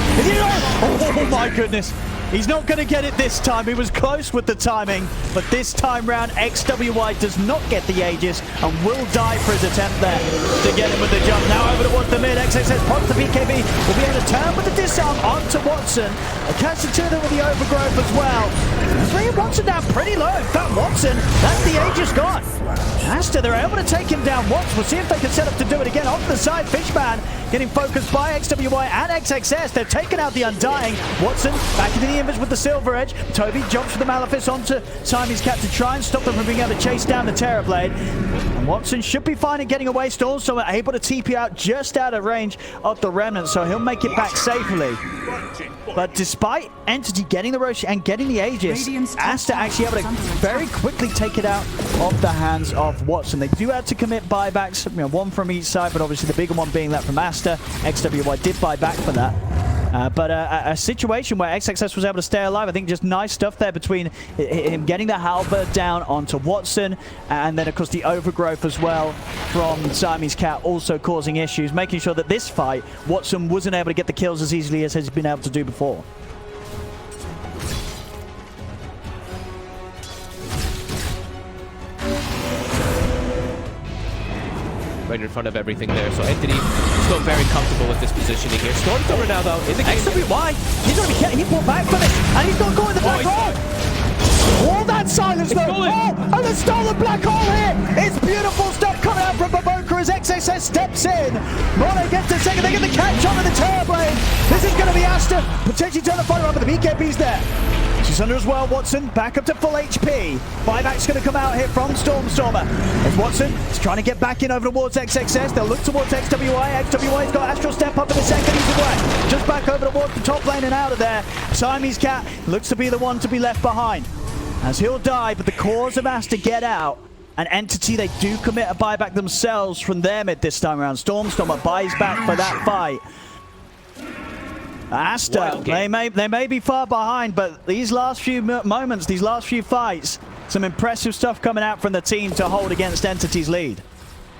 Oh my goodness! He's not going to get it this time. He was close with the timing, but this time round, XWY does not get the Aegis and will die for his attempt there to get him with the jump. Now over towards the mid. XXS pops the BKB. Will be able to turn with the disarm onto Watson. A catch the two with the overgrowth as well. Bringing Watson down pretty low. In fact, Watson, that's the Aegis gone. Aster, they're able to take him down once. We'll see if they can set up to do it again. Off the side, Fishman getting focused by XWY and XXS. They've taken out the Undying. Watson back into the image with the Silver Edge. Toby jumps with the Malefice onto Siamese Cat to try and stop them from being able to chase down the Terrorblade. And Watson should be fine at getting away. Still also able to TP out just out of range of the Remnant, so he'll make it back safely. But despite Entity getting the Roche and getting the Aegis, Aster actually able to very quickly take it out of the hands of Watson. They do have to commit buybacks, you know, one from each side, but obviously the bigger one being that from Aster. XWY did buy back for that. But a situation where XXS was able to stay alive. I think just nice stuff there between him getting the halberd down onto Watson, and then of course the overgrowth as well from Siamese Cat also causing issues, making sure that this fight Watson wasn't able to get the kills as easily as he's been able to do before.
Right in front of everything there. So Entity still very comfortable with this positioning here. Stormthrower now, though, in the game.
XWY, he's going to be kidding. He pulled back from it, and he's not going the black hole. All that silence, though. Oh, and the stolen black hole here. It's beautiful stuff coming out from Baboka as XXS steps in. Monet gets the second. They get the catch on with the Terrorblade. This is going to be Aster. Potentially turn the fight around, but the BKB's there. She's under as well, Watson, back up to full HP. Buyback's going to come out here from Stormstormer. As Watson is trying to get back in over towards XXS. They'll look towards XWY. XWY's got Astral step up in a second. He's away. Just back over towards the top lane and out of there. Siamese Cat looks to be the one to be left behind. As he'll die, but the cause of Aster get out. An Entity, they do commit a buyback themselves from their mid this time around. Stormstormer buys back for that fight. Aster, they may be far behind, but these last few moments, these last few fights, some impressive stuff coming out from the team to hold against Entity's lead.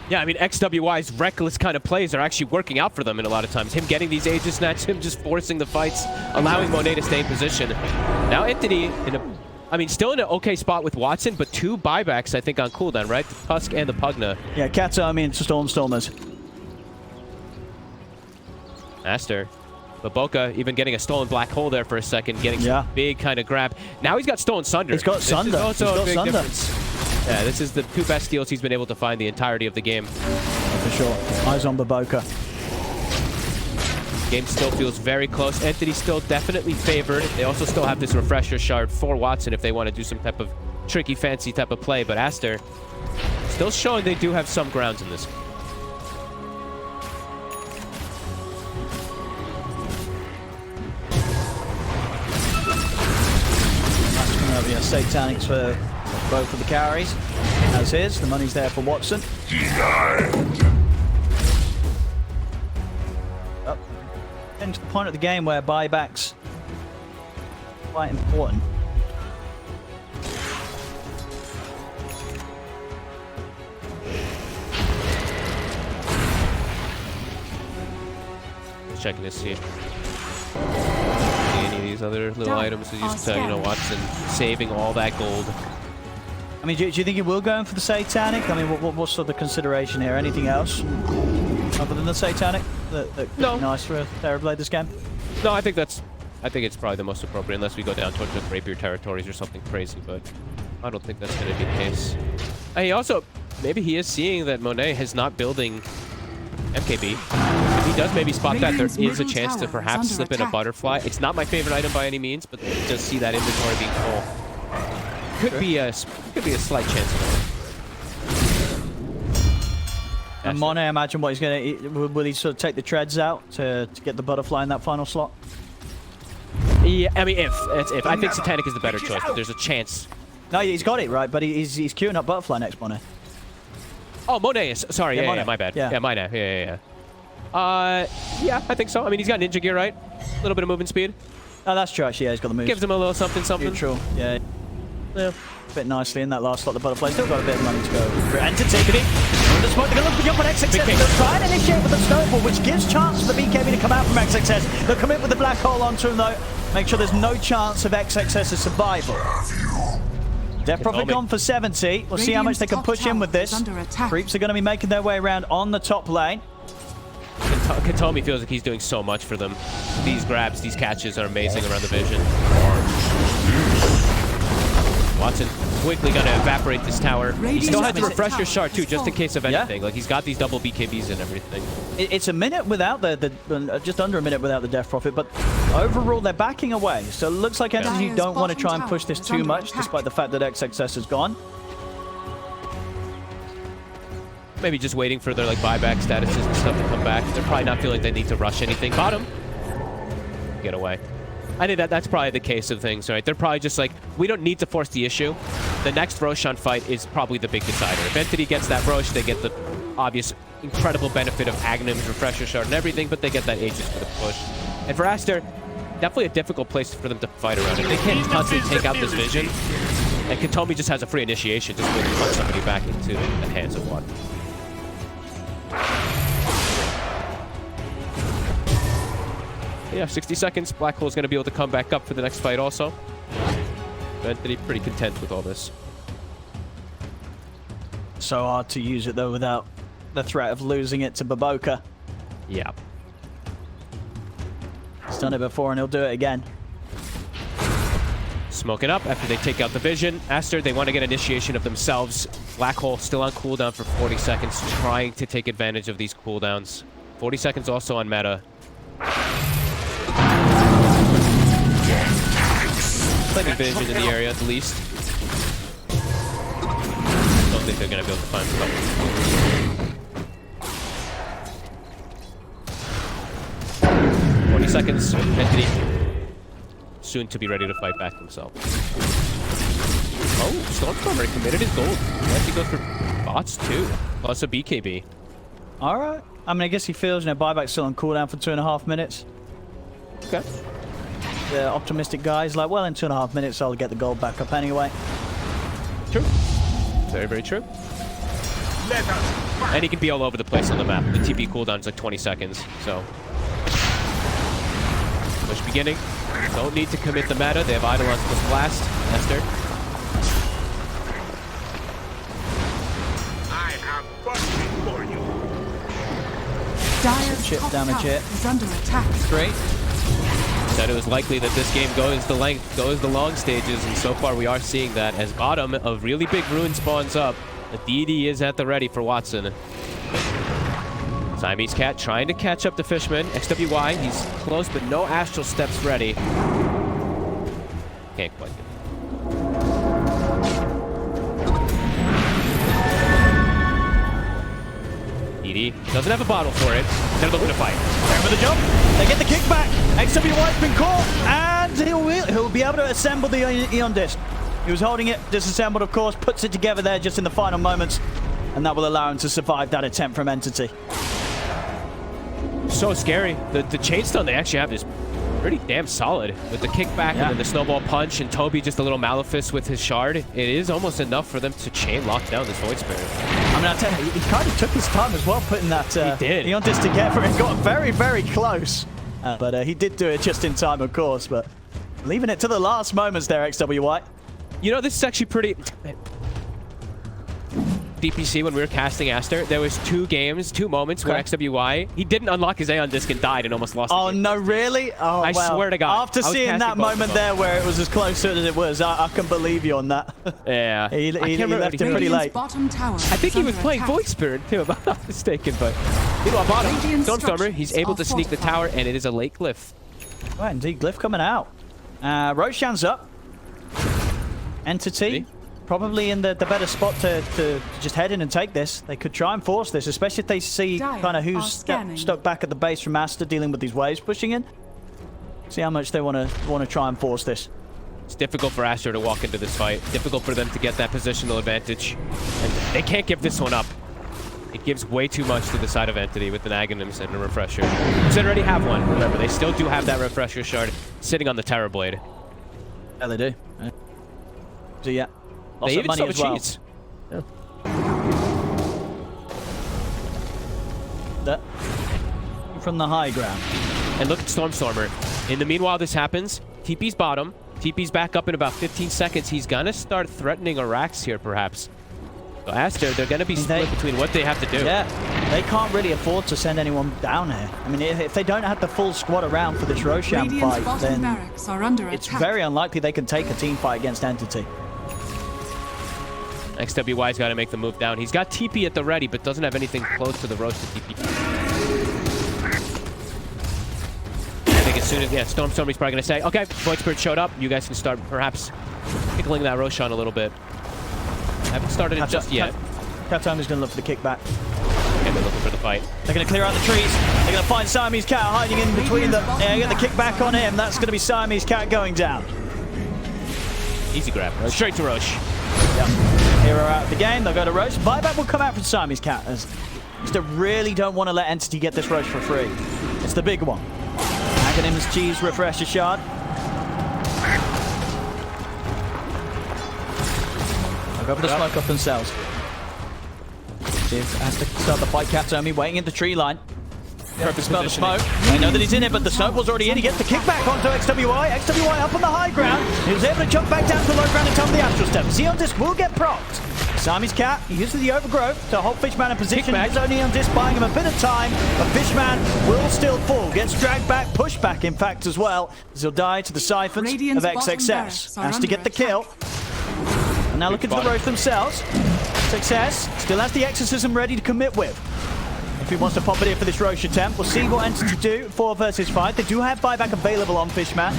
Yeah, I mean, XWY's reckless kind of plays are actually working out for them in a lot of times. Him getting these Aegis Snatch, him just forcing the fights, allowing Monet to stay in position. Now Entity, still in an okay spot with Watson, but 2 buybacks, I think, on cooldown, right? The Tusk and the Pugna.
Yeah, Katami and Stormstormers.
Aster. Baboka even getting a stolen black hole there for a second, getting some big kind of grab. Now he's got stolen Sunder.
He's got Sunder.
This is also a big difference. Yeah, this is the 2 best steals he's been able to find the entirety of the game.
For sure. Eyes on Baboka.
Game still feels very close. Entity still definitely favored. They also still have this refresher shard for Watson if they want to do some type of tricky, fancy type of play. But Aster still showing they do have some grounds in this.
Yeah, Satanics for both of the carries. As is, the money's there for Watson. Up into the point of the game where buybacks are quite important.
Checking to see any of these other little items that used to, Watson saving all that gold.
I mean, do you think he will go in for the Satanic? I mean, what's sort of the consideration here? Anything else other than the Satanic that could be nice for Terrorblade this game?
No, I think it's probably the most appropriate unless we go down towards the Rapier territories or something crazy, but I don't think that's going to be the case. He also, maybe he is seeing that Monet is not building MKB. If he does maybe spot that, there is a chance to perhaps slip in a butterfly. It's not my favorite item by any means, but just see that inventory being full. Could be a slight chance of it.
And Monet, I imagine what he's going to... Will he sort of take the treads out to get the butterfly in that final slot?
Yeah, I mean, if. I think Satanic is the better choice, but there's a chance.
No, he's got it, right? But he's queuing up butterfly next, Monet.
Oh, Monet is... Sorry, yeah, my bad. Yeah, Monet. Yeah. Yeah, I think so. I mean, he's got ninja gear, right? A little bit of movement speed.
Oh, that's true, actually. Yeah, he's got the moves.
Gives him a little something.
Neutral, yeah. Fit nicely in that last slot. The butterfly still got a bit of money to go. Entity. The smoke, they're going to look for jump on XXS. They'll try and initiate with the snowball, which gives chance for the BKB to come out from XXS. They'll commit with the black hole onto him, though. Make sure there's no chance of XXS's survival. Death Prophet gone for 70. We'll see how much they can push in with this. Creeps are going to be making their way around on the top lane.
Katomi feels like he's doing so much for them. These grabs, these catches are amazing around the vision. Watson quickly going to evaporate this tower. He still has the refresher shard too, just in case of anything. Like, he's got these double BKBs and everything.
It's a minute without just under a minute without the Death Prophet, but overall they're backing away. So it looks like Entity don't want to try and push this too much, despite the fact that XXS is gone.
Maybe just waiting for their buyback statuses and stuff to come back. They're probably not feeling they need to rush anything. Bottom. Get away. I think that's probably the case of things, right? They're probably just like, we don't need to force the issue. The next Roshan fight is probably the big decider. If Entity gets that Rosh, they get the obvious, incredible benefit of Agnum's Refresher Shard and everything, but they get that Aegis for the push. And for Aster, definitely a difficult place for them to fight around. If they can't constantly take out this vision, and Katomi just has a free initiation, just waiting to punch somebody back into the hands of one. Yeah, 60 seconds. Black Hole's going to be able to come back up for the next fight also. Entity pretty content with all this.
So hard to use it, though, without the threat of losing it to Baboka.
Yeah.
He's done it before and he'll do it again.
Smoke it up after they take out the vision. Aster, they want to get initiation of themselves. Black Hole still on cooldown for 40 seconds, trying to take advantage of these cooldowns. 40 seconds also on meta. Plenty of vision in the area at the least. Don't think they're going to be able to find them. 40 seconds. Entity soon to be ready to fight back themselves. Oh, Stormstormer committed his gold. He has to go for bots too, plus a BKB.
All right. I mean, I guess he feels, buyback's still on cooldown for 2.5 minutes.
Okay.
The optimistic guy's like, well, in 2.5 minutes, I'll get the gold back up anyway.
True. Very, very true.
Let us fight.
And he can be all over the place on the map. The TP cooldown's like 20 seconds, so. Push beginning. Don't need to commit the meta. They have Eidolon plus Blast. Aster.
I have busted for you.
Dire's
Chip
top
damage
tower
hit.
is under attack.
Great.
Said it was likely that this game goes the length, goes the long stages, and so far we are seeing that as bottom of really big ruin spawns up. The DD is at the ready for Watson. Siamese Cat trying to catch up to Fishman. XWY, he's close, but no Astral Steps ready. Can't quite get it. DD doesn't have a bottle for it. They're looking to fight.
There with the jump. They get the kickback. XWY's been caught, and he'll be able to assemble the Eon Disc. He was holding it, disassembled, of course, puts it together there just in the final moments, and that will allow him to survive that attempt from Entity.
So scary. The chainstone they actually have is pretty damn solid. With the kickback and then the snowball punch, and Toby just a little Malefice with his shard, it is almost enough for them to chain lock down this Void Spirit.
I mean, I'll tell you, he kind of took his time as well putting that
he did.
Eon Disc together and got very, very close. But he did do it just in time, of course, but leaving it to the last moments there, XWY.
You know, this is actually pretty... DPC, when we were casting Aster, there was two moments where XWY, he didn't unlock his Aeon Disc and died and almost lost the game.
No, really? Oh,
I swear to God.
After seeing that moment there where it was as close as it was, I can believe you on that.
Yeah.
he left it pretty late.
Bottom tower
I think he was playing Void Spirit too, if I'm not mistaken, but... Meanwhile, bottom, Stormstormer, he's able to sneak the tower, and it is a late Glyph.
Right, indeed, Glyph coming out. Roshan's up. Entity. Probably in the better spot to just head in and take this. They could try and force this, especially if they see kind of who's stuck back at the base from Aster dealing with these waves pushing in. See how much they want to try and force this.
It's difficult for Aster to walk into this fight. Difficult for them to get that positional advantage. And they can't give this one up. It gives way too much to the side of Entity with an Aghanims and a Refresher. They already have one, remember. They still do have that Refresher shard sitting on the Terrorblade.
Yeah, they do. So yeah.
They even
money as well.
cheats. Yeah.
That from the high ground.
And look at Stormstormer. In the meanwhile this happens, TP's bottom. TP's back up in about 15 seconds. He's gonna start threatening Arax here, perhaps. So Aster, they're gonna be split between what they have to do.
Yeah, they can't really afford to send anyone down here. I mean, if they don't have the full squad around for this Roshan fight, then it's very unlikely they can take a team fight against Entity.
XWY's got to make the move down. He's got TP at the ready, but doesn't have anything close to the Roche to TP. I think as soon as, Stormstormer's probably going to say, okay, Void Spirit showed up. You guys can start perhaps tickling that Roshan a little bit. Haven't started it just yet.
Captain is going to look for the kickback.
And they're looking for the fight.
They're going to clear out the trees. They're going to find Siamese Cat hiding in between them. Yeah, get the kickback on him. That's going to be Siamese Cat going down.
Easy grab. Straight to Roche.
Yep. Hero out of the game. They'll go to Roche. Buyback will come out from Siamese Cat. As they really don't want to let Entity get this Roche for free. It's the big one. Aghanims cheese refresher shard. They'll go for the smoke up themselves. See if has to start the fight. Catsomi waiting in the tree line.
Purpose
Smell the smoke. They know that he's in it, but the snowball's already in. He gets the kickback onto XWY. XWY up on the high ground. He was able to jump back down to the low ground in time of the Astral Step. Eon Disc will get procced. Sami's cat, he uses the overgrowth to hold Fishman in position.
Kickback.
He's only on disc, buying him a bit of time, but Fishman will still fall. Gets dragged back, pushed back, in fact, as well, as he'll die to the siphons
Radiant's
of
bottom
XXS.
barracks are
Has to
under
get the
attack.
kill. And now looking to the roast themselves. Success still has the exorcism ready to commit with. If he wants to pop it in for this Roche attempt, we'll see what Entity do. 4 versus 5. They do have buyback available on Fishman.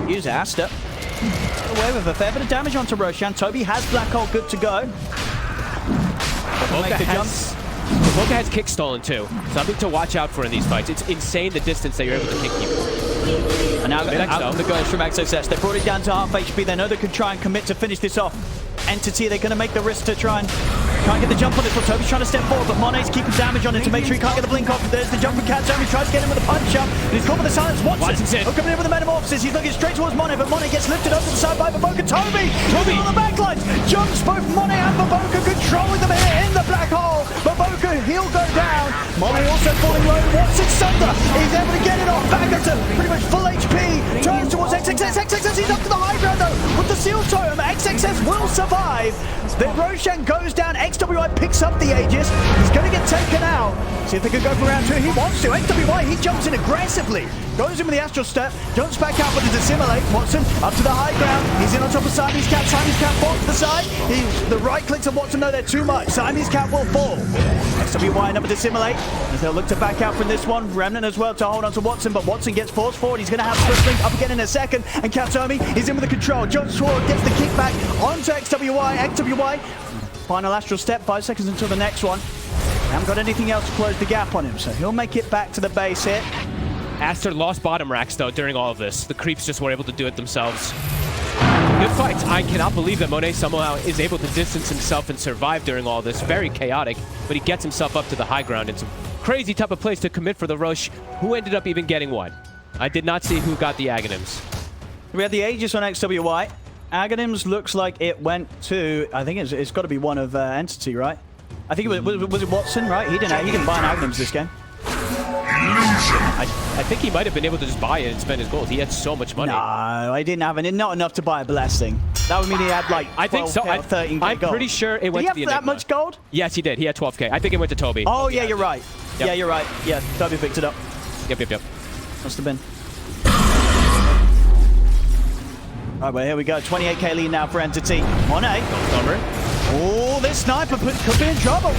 Use Aster. Away with a fair bit of damage onto Roshan. Toby has Black Hole good to go. Make the jump.
Boca has kick stolen too. Something to watch out for in these fights. It's insane the distance that you're able to kick people.
And now
Mid-X
out
though.
the goes from XXS. They brought it down to half HP. They know they can try and commit to finish this off. Entity, they're going to make the risk to try and get the jump on this one. Toby's trying to step forward, but Monet's keeping damage on it to make sure he can't get the blink off. There's the jump from Cat. He tries to get him with a punch up, and he's caught with the silence.
Watson's in.
Coming in with the metamorphosis. He's looking straight towards Monet, but Monet gets lifted up to the side by Baboka. Toby on the backlines. Jumps both Monet and Baboka, controlling them here in the black hole. Baboka, he'll go down. Monet also falling low. Watson's Sunder. He's able to get it off back up to pretty much full HP. Turns towards XXS. XXS, he's up to the high ground though. With the seal totem, XXS will survive. Then Roshan goes down. XWI picks up the Aegis. He's going to get taken out. See if they can go for round 2. He wants to. XWI, he jumps in aggressively. Goes in with the Astral Step. Jumps back out with the Dissimilate. Watson up to the high ground. He's in on top of Siamese Cat. Siamese Cat falls to the side. The right clicks on Watson. No, they're too much. Siamese Cat will fall. XWI another Dissimilate. As they'll look to back out from this one. Remnant as well to hold on to Watson, but Watson gets forced forward. He's going to have Swift Link up again in a second. And Katomi, he's in with the control. Jumps forward, gets the kickback onto XWI. XWI, final Astral Step, 5 seconds until the next one. They haven't got anything else to close the gap on him, so he'll make it back to the base here.
Aster lost bottom racks though during all of this. The creeps just were able to do it themselves. Good fight. I cannot believe that Monet somehow is able to distance himself and survive during all this. Very chaotic, but he gets himself up to the high ground in some crazy type of place to commit for the Roche, who ended up even getting one. I did not see who got the Aghanims.
We had the Aegis on XWI. Aghanims looks like it went to, I think it's got to be one of Entity, right? I think it was it Watson, right? He didn't buy an Aghanims this game.
I think he might have been able to just buy it and spend his gold. He had so much money.
No, I didn't have any. Not enough to buy a blessing. That would mean he had like 12K or 13K
I'm
gold.
pretty sure it went to the
Did he have that
Enigma.
much gold?
Yes, he did. He had 12K. I think it went to Toby.
Oh, yeah, you're right.
Yep.
Yeah, you're right. Yeah, Toby picked it up.
Yep.
Must have been. Right, well, here we go. 28K lead now for Entity. Monet. Oh, this sniper could be in trouble.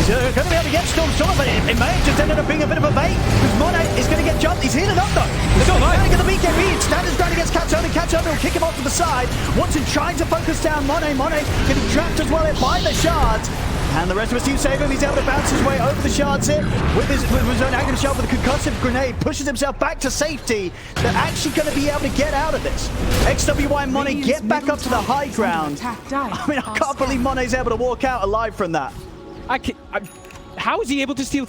He's going to be able to get Storm, but it may have just ended up being a bit of a bait, because Monet is going to get jumped. He's healing up, though. He's going to get the BKB. Standards down against Katomi. Katomi will kick him off to the side. Watson trying to focus down Monet. Monet getting trapped as well by the shards. And the rest of us do save him. He's able to bounce his way over the shards here with his own Aghanim shot with a concussive grenade. Pushes himself back to safety. They're actually going to be able to get out of this. XWI Monet get back up to the high ground. I mean, I can't believe Monet's able to walk out alive from that.
How is he able to steal?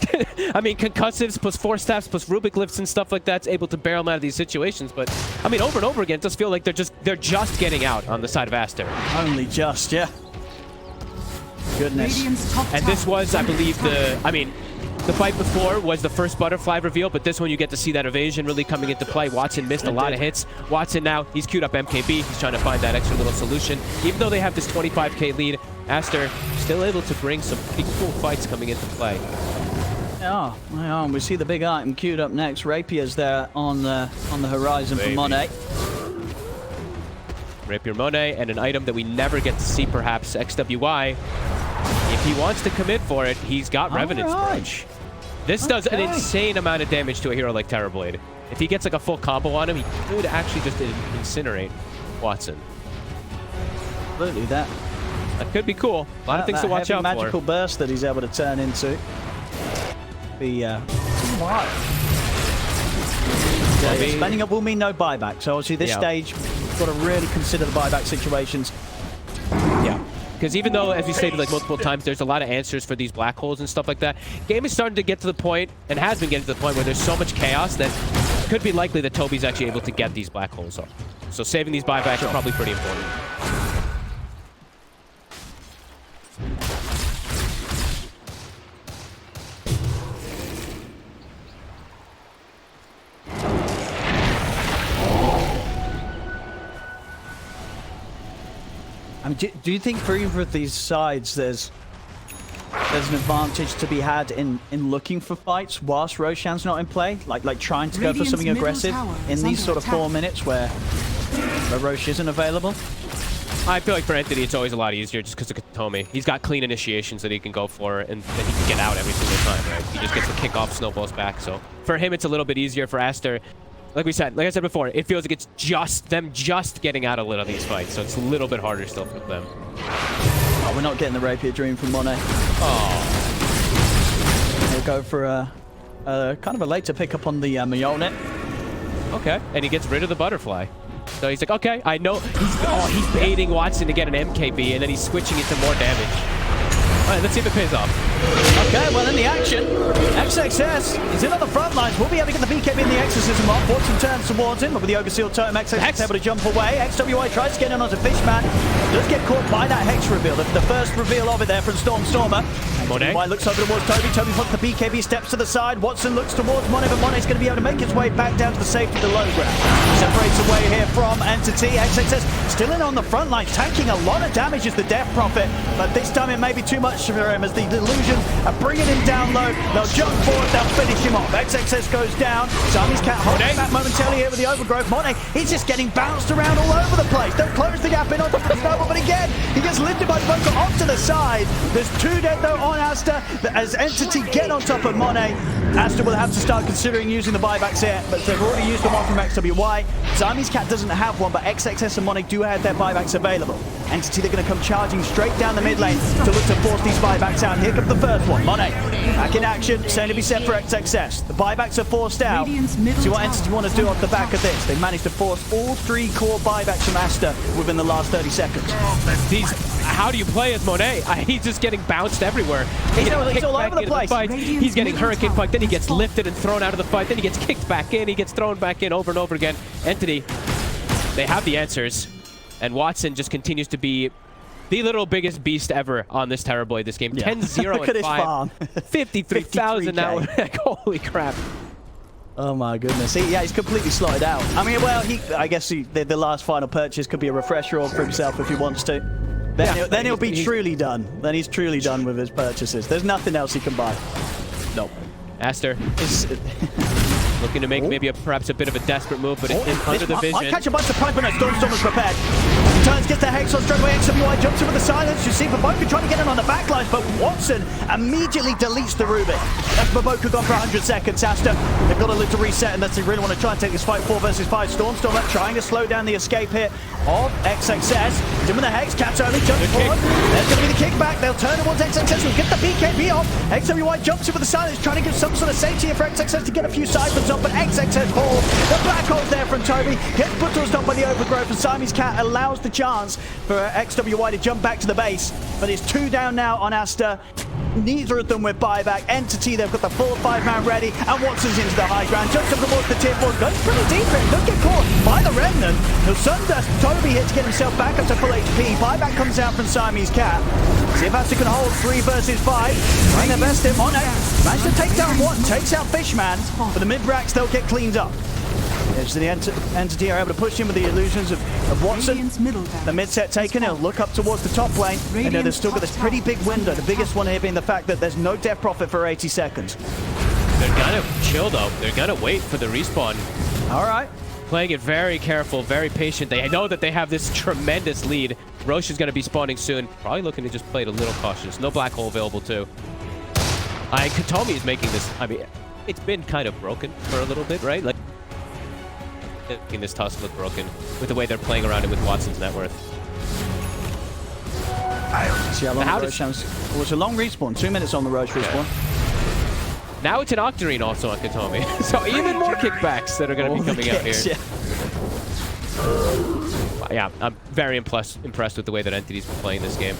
I mean, concussives plus 4 staffs plus Rubick lifts and stuff like that's able to barrel him out of these situations. But I mean, over and over again, it does feel like they're just getting out on the side of Aster.
Only just, yeah. Goodness.
And this was, I believe, the fight before was the first butterfly reveal, but this one you get to see that evasion really coming into play. Watson missed a lot of hits. Watson now, he's queued up MKB. He's trying to find that extra little solution. Even though they have this 25K lead, Aster still able to bring some pretty cool fights coming into play.
Yeah, we see the big item queued up next. Rapier's there on the horizon for Monet.
Rapier Monet, and an item that we never get to see, perhaps, XWI. If he wants to commit for it, he's got Revenant's Grudge. This does an insane amount of damage to a hero like Terrorblade. If he gets like a full combo on him, he could actually just incinerate Watson.
Absolutely, that
could be cool. A lot of things to watch out for.
Magical burst that he's able to turn into. Be wild. Spending up will mean no buyback. So obviously this stage, we've got to really consider the buyback situations.
Yeah. Because even though, as we stated like multiple times, there's a lot of answers for these black holes and stuff like that, game is starting to get to the point, and has been getting to the point, where there's so much chaos that it could be likely that Toby's actually able to get these black holes off. So saving these buybacks are probably pretty important.
mean, do you think for either of these sides there's an advantage to be had in looking for fights whilst Roshan's not in play? Like trying to go for something aggressive in these sort of 4 minutes where Rosh isn't available?
I feel like for Entity, it's always a lot easier just because of Katomi. He's got clean initiations that he can go for, and then he can get out every single time, right? He just gets the kickoff, snowballs back. So for him, it's a little bit easier. For Aster, like I said before, it feels like it's just them getting out a little of these fights. So it's a little bit harder still for them.
Oh, we're not getting the Rapier Dream from Monet.
Oh.
He'll go for a kind of a later pickup on the Mjolnir.
Okay, and he gets rid of the butterfly. So he's like, okay, I know. He's baiting watson to get an MKB, and then he's switching it to more damage. All right, let's see if it pays off.
Okay, well, in the action, XXS is in on the front lines. We'll be able to get the BKB in the Exorcism off. Watson turns towards him, but with the Ogre Seal Totem, XXS able to jump away. XWI tries to get in onto Fishman. Does get caught by that Hex reveal. The first reveal of it there from Stormer.
Monet
looks over towards Toby. Toby puts the BKB, steps to the side. Watson looks towards Monet, but Monet's going to be able to make his way back down to the safety of the low ground. Separates away here from Entity. XXS still in on the front line, tanking a lot of damage as the Death Prophet, but this time it may be too much for him as the Delusions are bringing him down low. They'll jump forward, they'll finish him off. XXS goes down. Sammy's cat holding back momentarily here with the Overgrowth. Monet, he's just getting bounced around all over the place. Don't close the gap in onto the snowball, but again, he gets lifted by Boca off to the side. There's 2 dead though on Aster. As Entity get on top of Monet, Aster will have to start considering using the buybacks here, but they've already used the one from XWY. Siamese Cat doesn't have one, but XXS and Monet do have their buybacks available. Entity, they're going to come charging straight down the mid lane to look to force these buybacks out. Here comes the first one. Monet back in action, saying to be set for XXS. The buybacks are forced out. See what Entity want to do off the back of this. They managed to force all 3 core buybacks from Aster within the last 30 seconds.
How do you play as Monet? He's just getting bounced everywhere. He's
all over the place.
He's getting Hurricane Puck, then he gets lifted and thrown out of the fight, then he gets kicked back in, he gets thrown back in over and over again. Entity, they have the answers, and Watson just continues to be the little biggest beast ever on this Terrorblade this game. 10-0 and 5. 53,000 now. Holy crap.
Oh my goodness. He's completely slotted out. I mean, well, I guess the last final purchase could be a refresher order for himself if he wants to. Then he'll be truly done. Then he's truly done with his purchases. There's nothing else he can buy.
No. Aster is looking to make perhaps a bit of a desperate move, but under the vision.
Might catch a bunch of pipe, but no, Storm is prepared. Turns, gets the Hex on straight away. XWI jumps in with the silence. You see Baboka trying to get in on the backlines, but Watson immediately deletes the Rubick. That's Baboka gone for 100 seconds. Aster, they've got a little reset, and that's they really want to try and take this fight 4 versus 5. Stormstormer trying to slow down the escape here of XXS. He's in with the Hex. Cat's only jumps forward. There's going to be the kickback. They'll turn towards XXS. We'll get the BKB off. XWI jumps in with the silence, trying to get some sort of safety here for XXS to get a few siphons off, but XXS falls. The black hole's there from Toby. Gets put to a stop by the Overgrowth, and Siamese Cat allows the chance for XWY to jump back to the base. But it's 2 down now on Aster. Neither of them with buyback. Entity, they've got the full 5-man ready, and Watson's into the high ground. Jumps up towards the tier 4. Goes pretty deep here. Don't get caught by the Remnant. No Sundust. Toby here to get himself back up to full HP. Buyback comes out from Siamese Cat. See if Aster can hold 3 versus 5. Trying their best here. Monet managed to take down one. Takes out Fishman. But the mid-racks, they'll get cleaned up. So the Entity are able to push in with the illusions of Watson. The mid-set taken. He'll look up towards the top lane. And they've still got this pretty big window. The biggest one here being the fact that there's no Death Prophet for 80 seconds.
They're gonna chill though. They're gonna wait for the respawn.
All right.
Playing it very careful, very patient. They know that they have this tremendous lead. Roche is gonna be spawning soon. Probably looking to just play it a little cautious. No black hole available too. Katomi is making this. I mean, it's been kind of broken for a little bit, right? Like, making this Tusk look broken with the way they're playing around it with Watson's net worth.
See how long the Roche has. Well, it's a long respawn. 2 minutes on the Roche respawn.
Now it's an Octarine also on Katomi. So even more kickbacks that are going to be coming out here. Yeah, I'm very impressed with the way that Entity's been playing this game.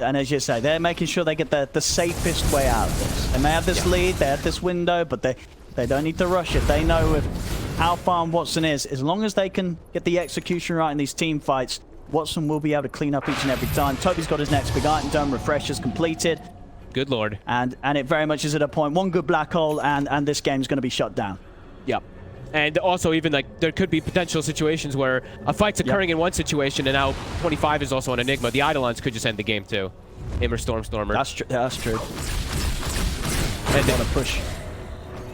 And as you say, they're making sure they get the safest way out of this. They may have this lead, they have this window, but they don't need to rush it. They know how far Watson is. As long as they can get the execution right in these team fights, Watson will be able to clean up each and every time. Toby's got his next big item done. Refresher's completed.
Good lord.
And it very much is at a point. One good black hole, and this game's going to be shut down.
Yep. And also, even like there could be potential situations where a fight's occurring in one situation, and now 25 is also an Enigma. The Eidolons could just end the game too. Him or Stormstormer.
That's true. That's true.
And
a push.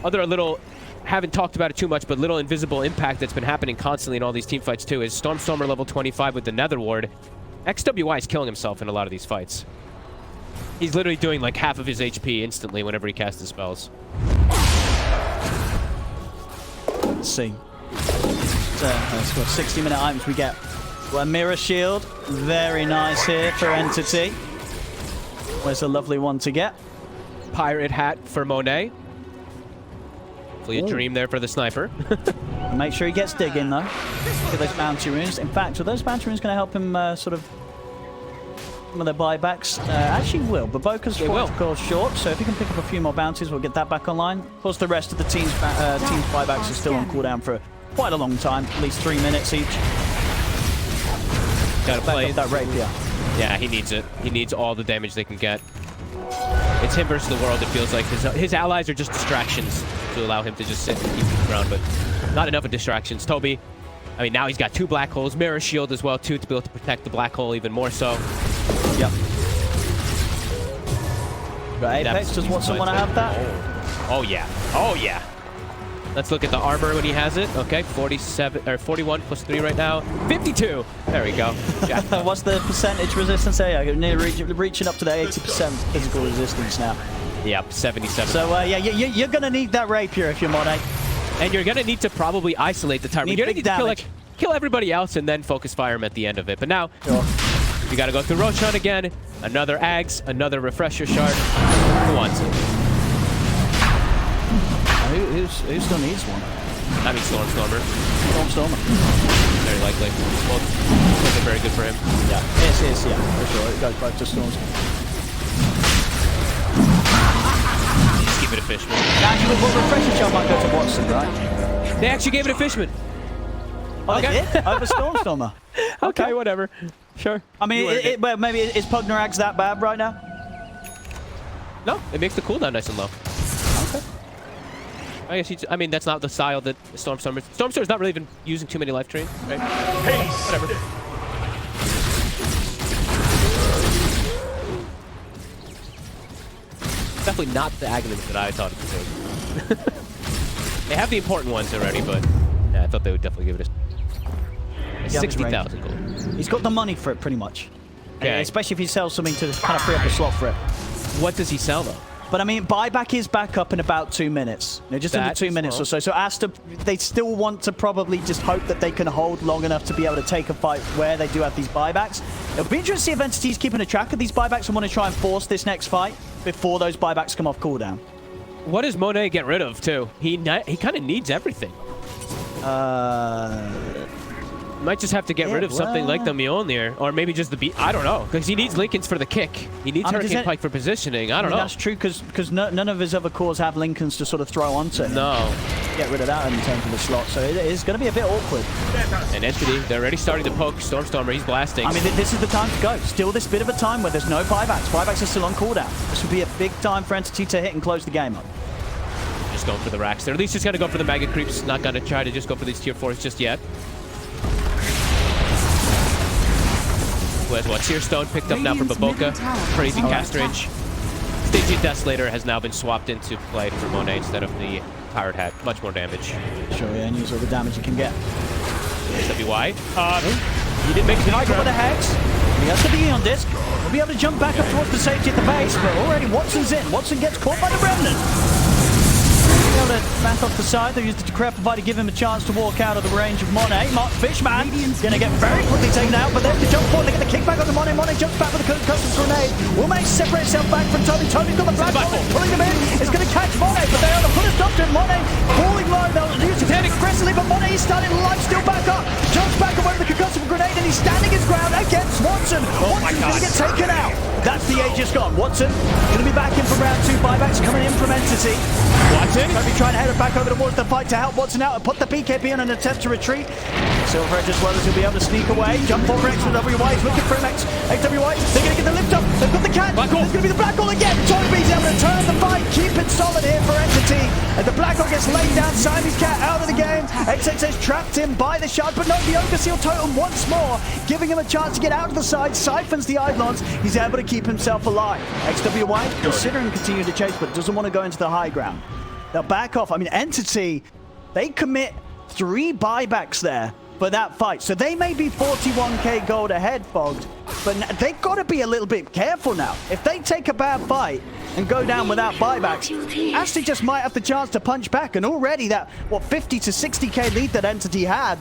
Other little, haven't talked about it too much, but little invisible impact that's been happening constantly in all these team fights too is Stormstormer level 25 with the Nether Ward. XWY is killing himself in a lot of these fights. He's literally doing like half of his HP instantly whenever he casts his spells.
Let's see. So, that's what 60-minute items we get. Well, a mirror shield. Very nice here for Entity. Where's a lovely one to get?
Pirate hat for Monet. Hopefully a dream there for the sniper.
Make sure he gets digging though. Get those bounty runes. In fact, are those bounty runes going to help him sort of some of the buybacks? Actually will. Baboka's of course short, so if he can pick up a few more bounties, we'll get that back online. Of course, the rest of the team's buybacks are still on cooldown for quite a long time, at least 3 minutes each.
Gotta play
that rapier.
Yeah, he needs it. He needs all the damage they can get. It's him versus the world, it feels like. His allies are just distractions to allow him to just sit and keep the ground, but not enough of distractions. Toby, I mean, now he's got 2 black holes, mirror shield as well, too, to be able to protect the black hole even more so.
Yep. Got Apex, does Watson want to have that?
Oh, yeah. Oh, yeah. Let's look at the armor when he has it. Okay, 47 or 41 plus 3 right now. 52. There we go.
What's the percentage resistance there? Yeah, near reaching up to the 80% physical resistance now.
Yep, 77.
So yeah, you're gonna need that rapier if you're Monet.
And you're gonna need to probably isolate the target. You're gonna need to kill everybody else and then focus fire him at the end of it. But now, you gotta go through Roshan again. Another Ags, another refresher shard. Who wants it?
Who still needs one?
I mean Stormstormer.
Stormstormer.
Very likely. Well, it's very good for him.
Yeah, it is, yeah, for sure. It goes back to Stormstormer.
Just give it a Fishman.
Actually, well, refresher shard might go to Watson, right?
They actually gave it a Fishman.
Oh, okay. They did? Over Stormstormer.
Okay, whatever. Sure.
I mean, well, maybe is Pugnarak's that bad right now?
No, it makes the cooldown nice and low. Okay. I guess I mean, that's not the style that Stormstormer's not really even using too many life trains, right?
Hey,
whatever. Definitely not the Aghanim's that I thought it was. They have the important ones already, but yeah, I thought they would definitely give it a 60,000 gold.
He's got the money for it, pretty much.
Okay.
Especially if he sells something to kind of free up a slot for it.
What does he sell, though?
But I mean, buyback is back up in about 2 minutes. You know, just under 2 minutes or so. So Aster, they still want to probably just hope that they can hold long enough to be able to take a fight where they do have these buybacks. It'll be interesting to see if Entity's keeping a track of these buybacks and want to try and force this next fight before those buybacks come off cooldown.
What does Monet get rid of, too? He kind of needs everything. Might just have to get rid of something like the Mjolnir, or maybe just the beat. I don't know, because he needs Lincolns for the kick. He needs Hurricane Pike for positioning. I don't know. That's
true, because none of his other cores have Lincolns to sort of throw onto him.
No.
Get rid of that in terms of the slot, so it is going to be a bit awkward.
And Entity, they're already starting to poke Stormstormer. He's blasting.
I mean, this is the time to go. Still this bit of a time where there's no buybacks. Buybacks are still on cooldown. This would be a big time for Entity to hit and close the game up.
Just going for the racks there. At least he's going to go for the Mega Creeps. Not going to try to just go for these tier 4s just yet. Who has what? Seer Stone picked up now from Baboka. Crazy cast range. Stygian Desolator has now been swapped into play for Monet instead of the Pirate Hat. Much more damage.
Sure, yeah, and use all the damage you can get.
SWY. He didn't make it.
Go with the Hex. He has the Bee on disc. We'll be able to jump back up towards the safety at the base, but already Watson's in. Watson gets caught by the Remnant. Able to back off the side. They used the Decrepify to give him a chance to walk out of the range of Monet. Mark Fishman going to get very quickly taken out, but there's the jump forward. They get the kickback on the Monet. Monet jumps back with a custom grenade. Will May separate himself back from Toby. Toby's got the black hole, pulling him in. It's going to catch Monet, but they are the put a stop to him. Monet falling low. They'll use it aggressively, but Monet is starting life still back up. Jumps back away with the concussive grenade, and he's standing his ground against Watson. Watson's going to get taken out. That's Half the Aegis gone. watson going to be back in for round 2. Buybacks coming in from Entity.
Watson?
Toby trying to head it back over towards the fight to help Watson out and put the BKB on an attempt to retreat. Silver Edge as well as he'll be able to sneak away. Jump over XWY. He's looking for him. XWY. They're going to get the lift up. They've got the catch. There's going to be the black hole again. Toby's able to turn the fight. Keep it solid here for Entity. And the black hole gets laid down. Siamese Cat out of the game. XXS trapped him by the shard. But no, the Ogre Seal Totem once more, giving him a chance to get out of the side. Siphons the Eidolons. He's able to keep himself alive. XWY considering continuing to chase, but doesn't want to go into the high ground. They'll back off. I mean, Entity, they commit 3 buybacks there for that fight. So they may be 41k gold ahead, Fogged, but they've got to be a little bit careful now. If they take a bad fight and go down without buybacks, Aster just might have the chance to punch back. And already that, 50 to 60k lead that Entity had,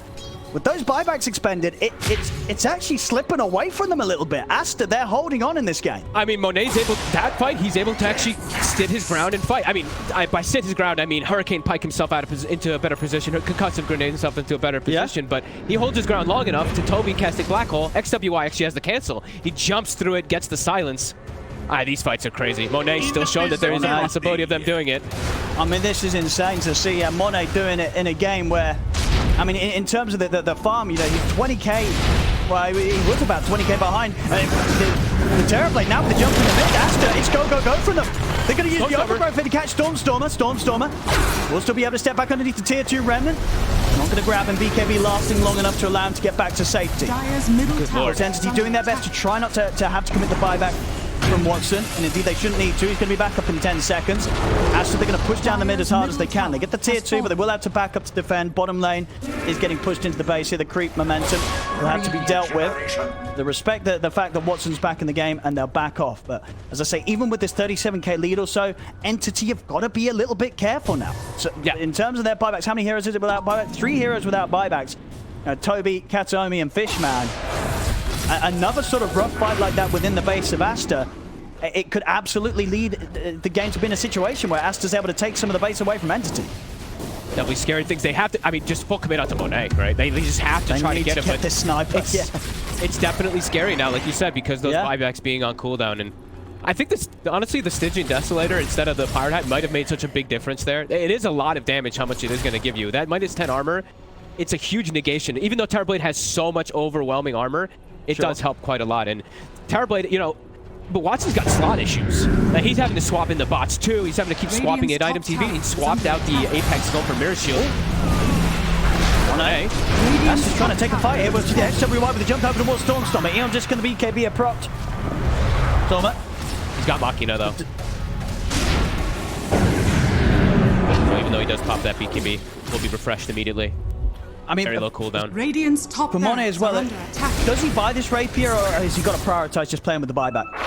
with those buybacks expended, it's actually slipping away from them a little bit. Aster, they're holding on in this game.
I mean, Monet's able, that fight, he's able to actually sit his ground and fight. I mean, by sit his ground, I mean Hurricane Pike himself into a better position, or Concussive Grenade himself into a better position, but he holds his ground long enough to Toby casting Black Hole. XWY actually has the cancel. He jumps through it, gets the silence. These fights are crazy. Monet still showing that there is a possibility of them doing it.
I mean, this is insane to see Monet doing it in a game where, I mean, in terms of the farm, you know, he's 20k. Well, he was about 20k behind. The Terrorblade now with the jump in the mid. Aster, it's go for them. They're going to use the overgrowth to catch Stormstormer. Will still be able to step back underneath the tier 2 Remnant. Not going to grab him. BKB lasting long enough to allow him to get back to safety.
Dire's middle tower.
Entity doing their best to try not to have to commit the buyback from Watson, and indeed they shouldn't need to. He's going to be back up in 10 seconds. Aster, they're going to push down the mid as hard as they can. They get the tier 2, but they will have to back up to defend. Bottom lane is getting pushed into the base here. The creep momentum will have to be dealt with. They respect the fact that Watson's back in the game, and they'll back off. But as I say, even with this 37k lead or so, Entity have got to be a little bit careful now. So yeah, in terms of their buybacks, how many heroes is it without buybacks? 3 heroes without buybacks. Toby, Kataomi, and Fishman. Another sort of rough fight like that within the base of Aster, it could absolutely lead the game to be in a situation where Aster's able to take some of the base away from Entity.
Definitely scary things. They have to, I mean, just full commit out to Monet, right? They just have to try to get him.
But this sniper.
It's definitely scary now, like you said, because those buybacks being on cooldown. And I think this, honestly, the Stygian Desolator instead of the Pirate Hat might have made such a big difference there. It is a lot of damage how much it is going to give you. That minus 10 armor, it's a huge negation. Even though Terrorblade has so much overwhelming armor, it does help quite a lot. And Terrorblade, you know, but Watson's got slot issues. Like, he's having to swap in the bots too. He's having to keep swapping in items. He swapped out the Apex Skull for Mirror Shield.
That's just trying to take a fight here with the XWY with the jump over towards Stormstormer. Eon just going to be BKB a propped. Stormer.
He's got Machina though. So even though he does pop that BKB, will be refreshed immediately. I mean, very low cooldown.
Radiant's top
for Monet as well. Does he buy this rapier, or has he got to prioritize just playing with the buyback?
I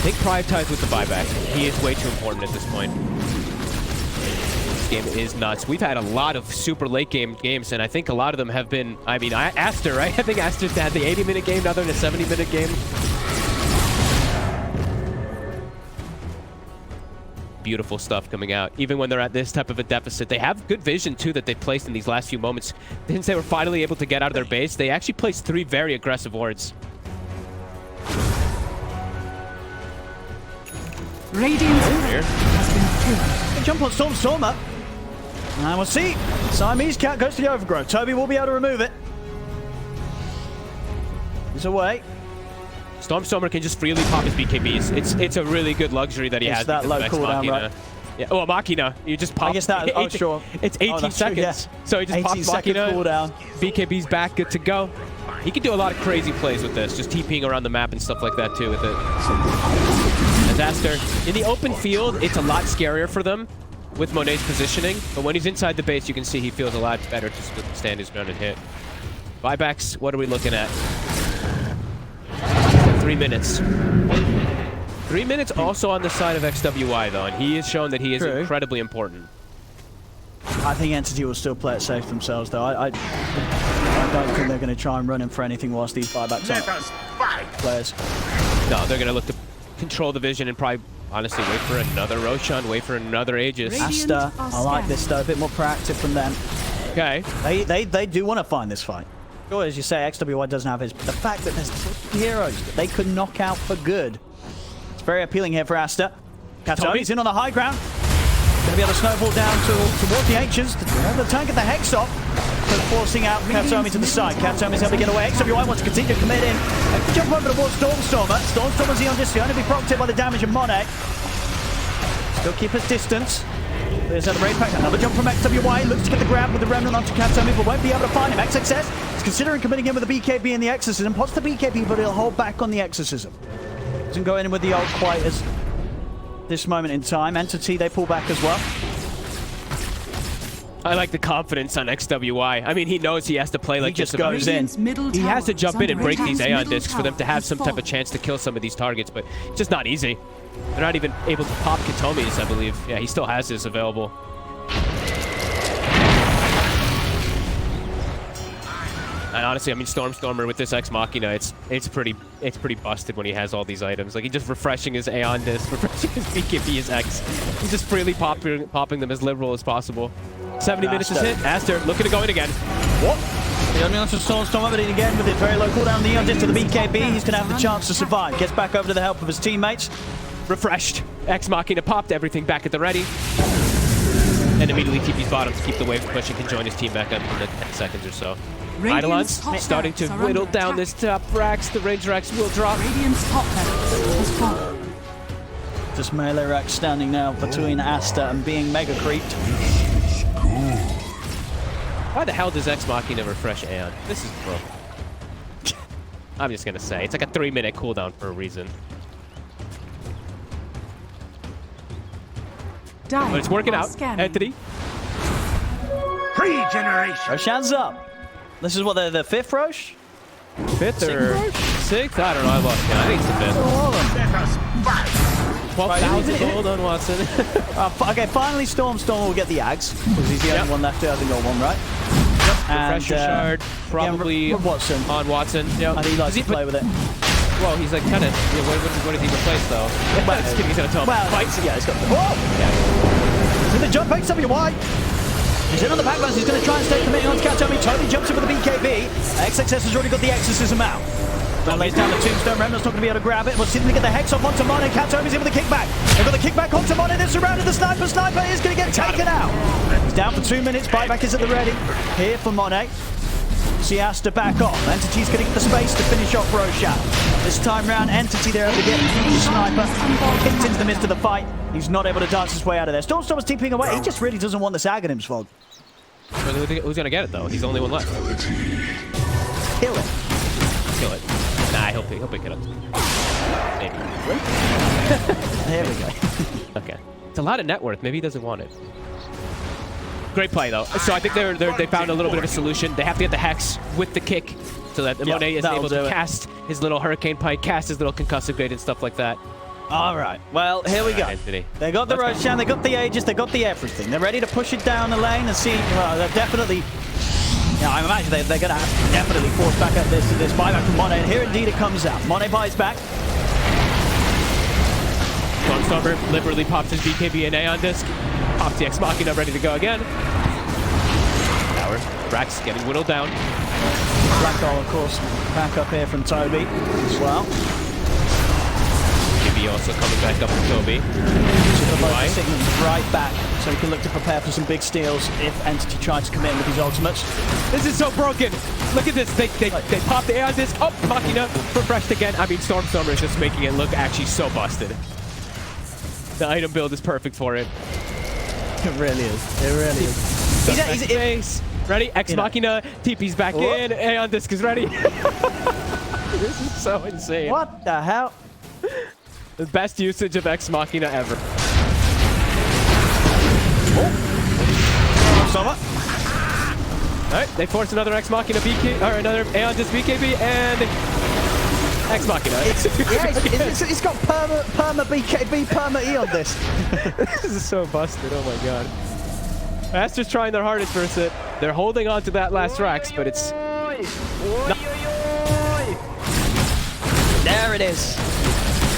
think prioritize with the buyback. He is way too important at this point. This game is nuts. We've had a lot of super late game games, and I think a lot of them have been, I mean, Aster, right? I think Aster's had the 80-minute game, now they're in a 70-minute game. Beautiful stuff coming out. Even when they're at this type of a deficit, they have good vision too that they placed in these last few moments. Since they were finally able to get out of their base, they actually placed 3 very aggressive wards.
Radiant's turret has been killed.
Jump on Stormstormer. And we'll see. Siamese Cat goes to the overgrowth. Toby will be able to remove it. He's away.
Stormstormer can just freely pop his BKBs. It's a really good luxury that he has.
That low cooldown, right?
Yeah. Oh, Machina. You just pop.
I guess that. Oh, sure.
It's 18 seconds. True, yeah. So he just pops Machina. Cooldown. BKB's back, good to go. He can do a lot of crazy plays with this, just TPing around the map and stuff like that too with it. As Aster in the open field, it's a lot scarier for them with Monet's positioning. But when he's inside the base, you can see he feels a lot better to stand his ground and hit. Buybacks. What are we looking at? 3 minutes. 3 minutes also on the side of XWY though, and he has shown that he is incredibly important.
I think Entity will still play it safe themselves though. I don't think they're going to try and run him for anything whilst these buybacks aren't players.
No, they're going to look to control the vision and probably honestly wait for another Roshan, wait for another Aegis.
Aster, I like this though, a bit more proactive from them.
Okay.
They do want to find this fight. Sure, as you say, XWY doesn't have his, but the fact that there's two heroes that they could knock out for good, it's very appealing here for Aster. Katomi's in on the high ground. Going to be able to snowball down towards the H's. The tank at the Hex off, but forcing out Katomi to the side. Katomi's able to get away. XWY wants to continue to commit in. Jump over towards Stormstormer. Stormstormer's on distance, only be propped by the damage of Monet. Still keep his distance. There's another raid pack. Another jump from XWY. Looks to get the grab with the Remnant onto Katomi, but won't be able to find him. XXS is considering committing in with the BKB and the Exorcism. Pots the BKB, but he'll hold back on the Exorcism. Doesn't go in with the ult quite as this moment in time. Entity, they pull back as well.
I like the confidence on XWY. I mean, he knows he has to play like
just goes in.
He has to jump in and break these Aeon discs for them to have some type of chance to kill some of these targets, but it's just not easy. They're not even able to pop Katomi's, I believe. Yeah, he still has this available. And honestly, I mean, Stormstormer with this Ex Machina, it's pretty busted when he has all these items. Like, he's just refreshing his Aeon disc, refreshing his BKB, his X. He's just freely popping them as liberal as possible. 70 minutes is hit. Aster looking to go in again.
What? The only answer to Stormstormer, but again with it very low cooldown. The Eon disc to the BKB. He's going to have the chance to survive. Gets back over to the help of his teammates.
Refreshed. Ex Machina popped everything back at the ready. And immediately TP's bottom to keep the wave pushing. Can join his team back up in the 10 seconds or so. Eidolon's starting to whittle down this top racks. The range racks will drop.
Radiant's top barracks has fallen.
Just melee rack standing now between Aster and being mega creeped.
Why the hell does Ex Machina refresh Aeon? This is broken. I'm just gonna say. It's like a 3-minute cooldown for a reason. But it's working out. Anthony.
Regeneration.
Roshan's up. This is what, the fifth Rosh?
Fifth or sixth? I don't know. I lost count. I think it's the fifth.
Let us fight.
12,000 gold on Watson.
Okay, finally Stormstormer will get the Ags, because he's the only one left who hasn't got one, right? And,
Refresher shard, probably
Watson.
on Watson. Yep.
And he likes to play with it.
Well, he's like kind of. Yeah, what did he replace though?
Well,
Just kidding, he's gonna tell him.
Well, yeah, he's got the. Whoa! Yeah. So the jump XWY. He's in on the backburst. He's going to try and stay committing on to Katomi. Totally jumps in with the BKB. XXS has already got the Exorcism out. Now lays down the Tombstone. Remnant's not going to be able to grab it. We'll see them get the Hex off onto Monet. Katomi's in with the kickback. They've got the kickback onto Monet. They've surrounded the Sniper. Sniper is going to get taken out. He's down for 2 minutes. Buyback is at the ready. Here for Monet. See Aster back off. Entity's going to get the space to finish off Roshan. This time round, Entity there able to get the Sniper. Kicked into the midst of the fight. He's not able to dance his way out of there. Stormstormer's TPing away. He just really doesn't want this Aghanim's fault.
Who's gonna get it though? He's the only one left.
Kill it.
Kill it. Nah, he'll pick it up. Maybe.
There we go.
Okay. It's a lot of net worth. Maybe he doesn't want it. Great play though. So I think they found a little bit of a solution. They have to get the Hex with the kick so that Monet is able to cast his little Hurricane Pike, cast his little Concussive Grenade and stuff like that.
All right. Well, here we go.
Anthony.
They got the Roshan, they got the Aegis, they got the everything. They're ready to push it down the lane and see. Well, they're definitely. Yeah, I imagine they're going to have to definitely force back at this buyback from Monet. And here indeed it comes out. Monet buys back.
Stormstormer liberally pops his BKB and Aeon disc. Pops the Ex Machina, ready to go again. Tower. Rax getting whittled down.
Black Hole, of course, back up here from Toby as well.
BKB also coming back up from Toby.
Sigmund's right back, so he can look to prepare for some big steals if Entity tries to come in with his ultimates.
This is so broken. Look at this. They pop the Aeon disc. Oh, Machina refreshed again. I mean, Stormstormer is just making it look actually so busted. The item build is perfect for it.
It really is. It really is.
He's ready. Ex Machina. TP's back in. Aeon disc is ready. This is so insane.
What the hell?
The best usage of Ex Machina ever. Alright, they force another Ex Machina BK, or another Aeon disc BKB, and Ex Machina.
It's got perma BKB, perma Eon disc.
This is so busted, oh my god. Aster's trying their hardest versus it. They're holding on to that last Rax, but it's...
There it is.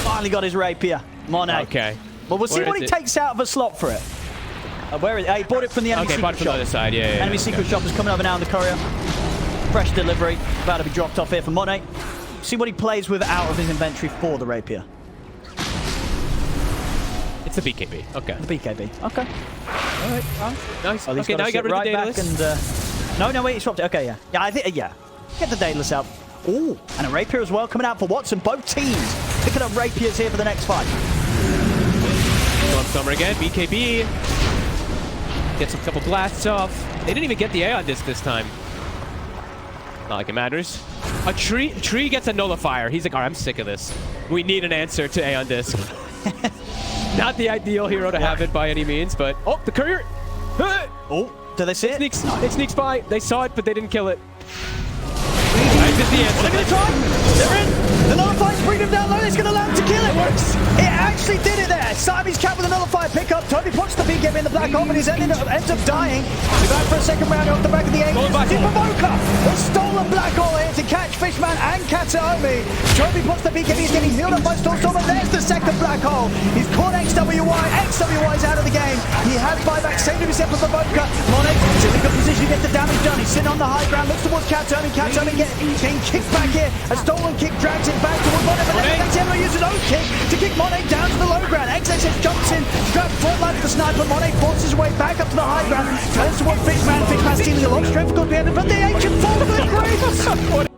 Finally got his rapier. Monet.
Okay.
Well, we'll see what he takes out of a slot for it. Where is it? He bought it from the enemy secret
bought it from
shop.
the other side, yeah.
Enemy secret shop is coming over now in the courier. Fresh delivery. About to be dropped off here for Monet. See what he plays with out of his inventory for the rapier.
It's the BKB. Okay.
The BKB. Okay. All right.
Nice.
Well,
Okay, now you get rid of the Daedalus.
And, no, wait, he swapped it. Okay, yeah. Yeah, I think, yeah. Get the Daedalus out. Ooh, and a rapier as well coming out for Watson. Both teams picking up rapiers here for the next fight.
Storm Summer again. BKB. Gets a couple blasts off. They didn't even get the Aeon Disc this time. Not like it matters. A tree gets a nullifier. He's like, all right, I'm sick of this. We need an answer to Aeon Disc. Not the ideal hero to have it by any means, but... Oh, the courier!
Oh, do they see it?
It sneaks by. They saw it, but they didn't kill it. This is the answer.
They're going to try. They're in. The nullifier's bringing him down low. It's going to land to kill it. Works. It actually did it there. Siamese Cat with a nullifier pickup. Toby puts the BKB in the black hole, but he's ends up dying. He's back for a second round off the back of the 8. Provoker has stolen black hole here to catch Fishman and Katsuomi. Toby puts the BKB. He's getting healed up by Storm, but there's the second black hole. He's caught XWY. XWY's out of the game. He has buyback. Saved himself with Provoker. Monet's in a good position to get the damage done. He's sitting on the high ground. Looks towards Katsuomi. Katsuomi getting kicked back here. A stolen kick drags it back towards Monet, but then XMO uses his own kick to kick Monet down to the low ground. XSS jumps in, grabs frontline for the sniper. Monet forces his way back up to the high ground, turns towards Fishman. Fishman stealing a lot of strength, goes behind him, but the ancient falls to the grave.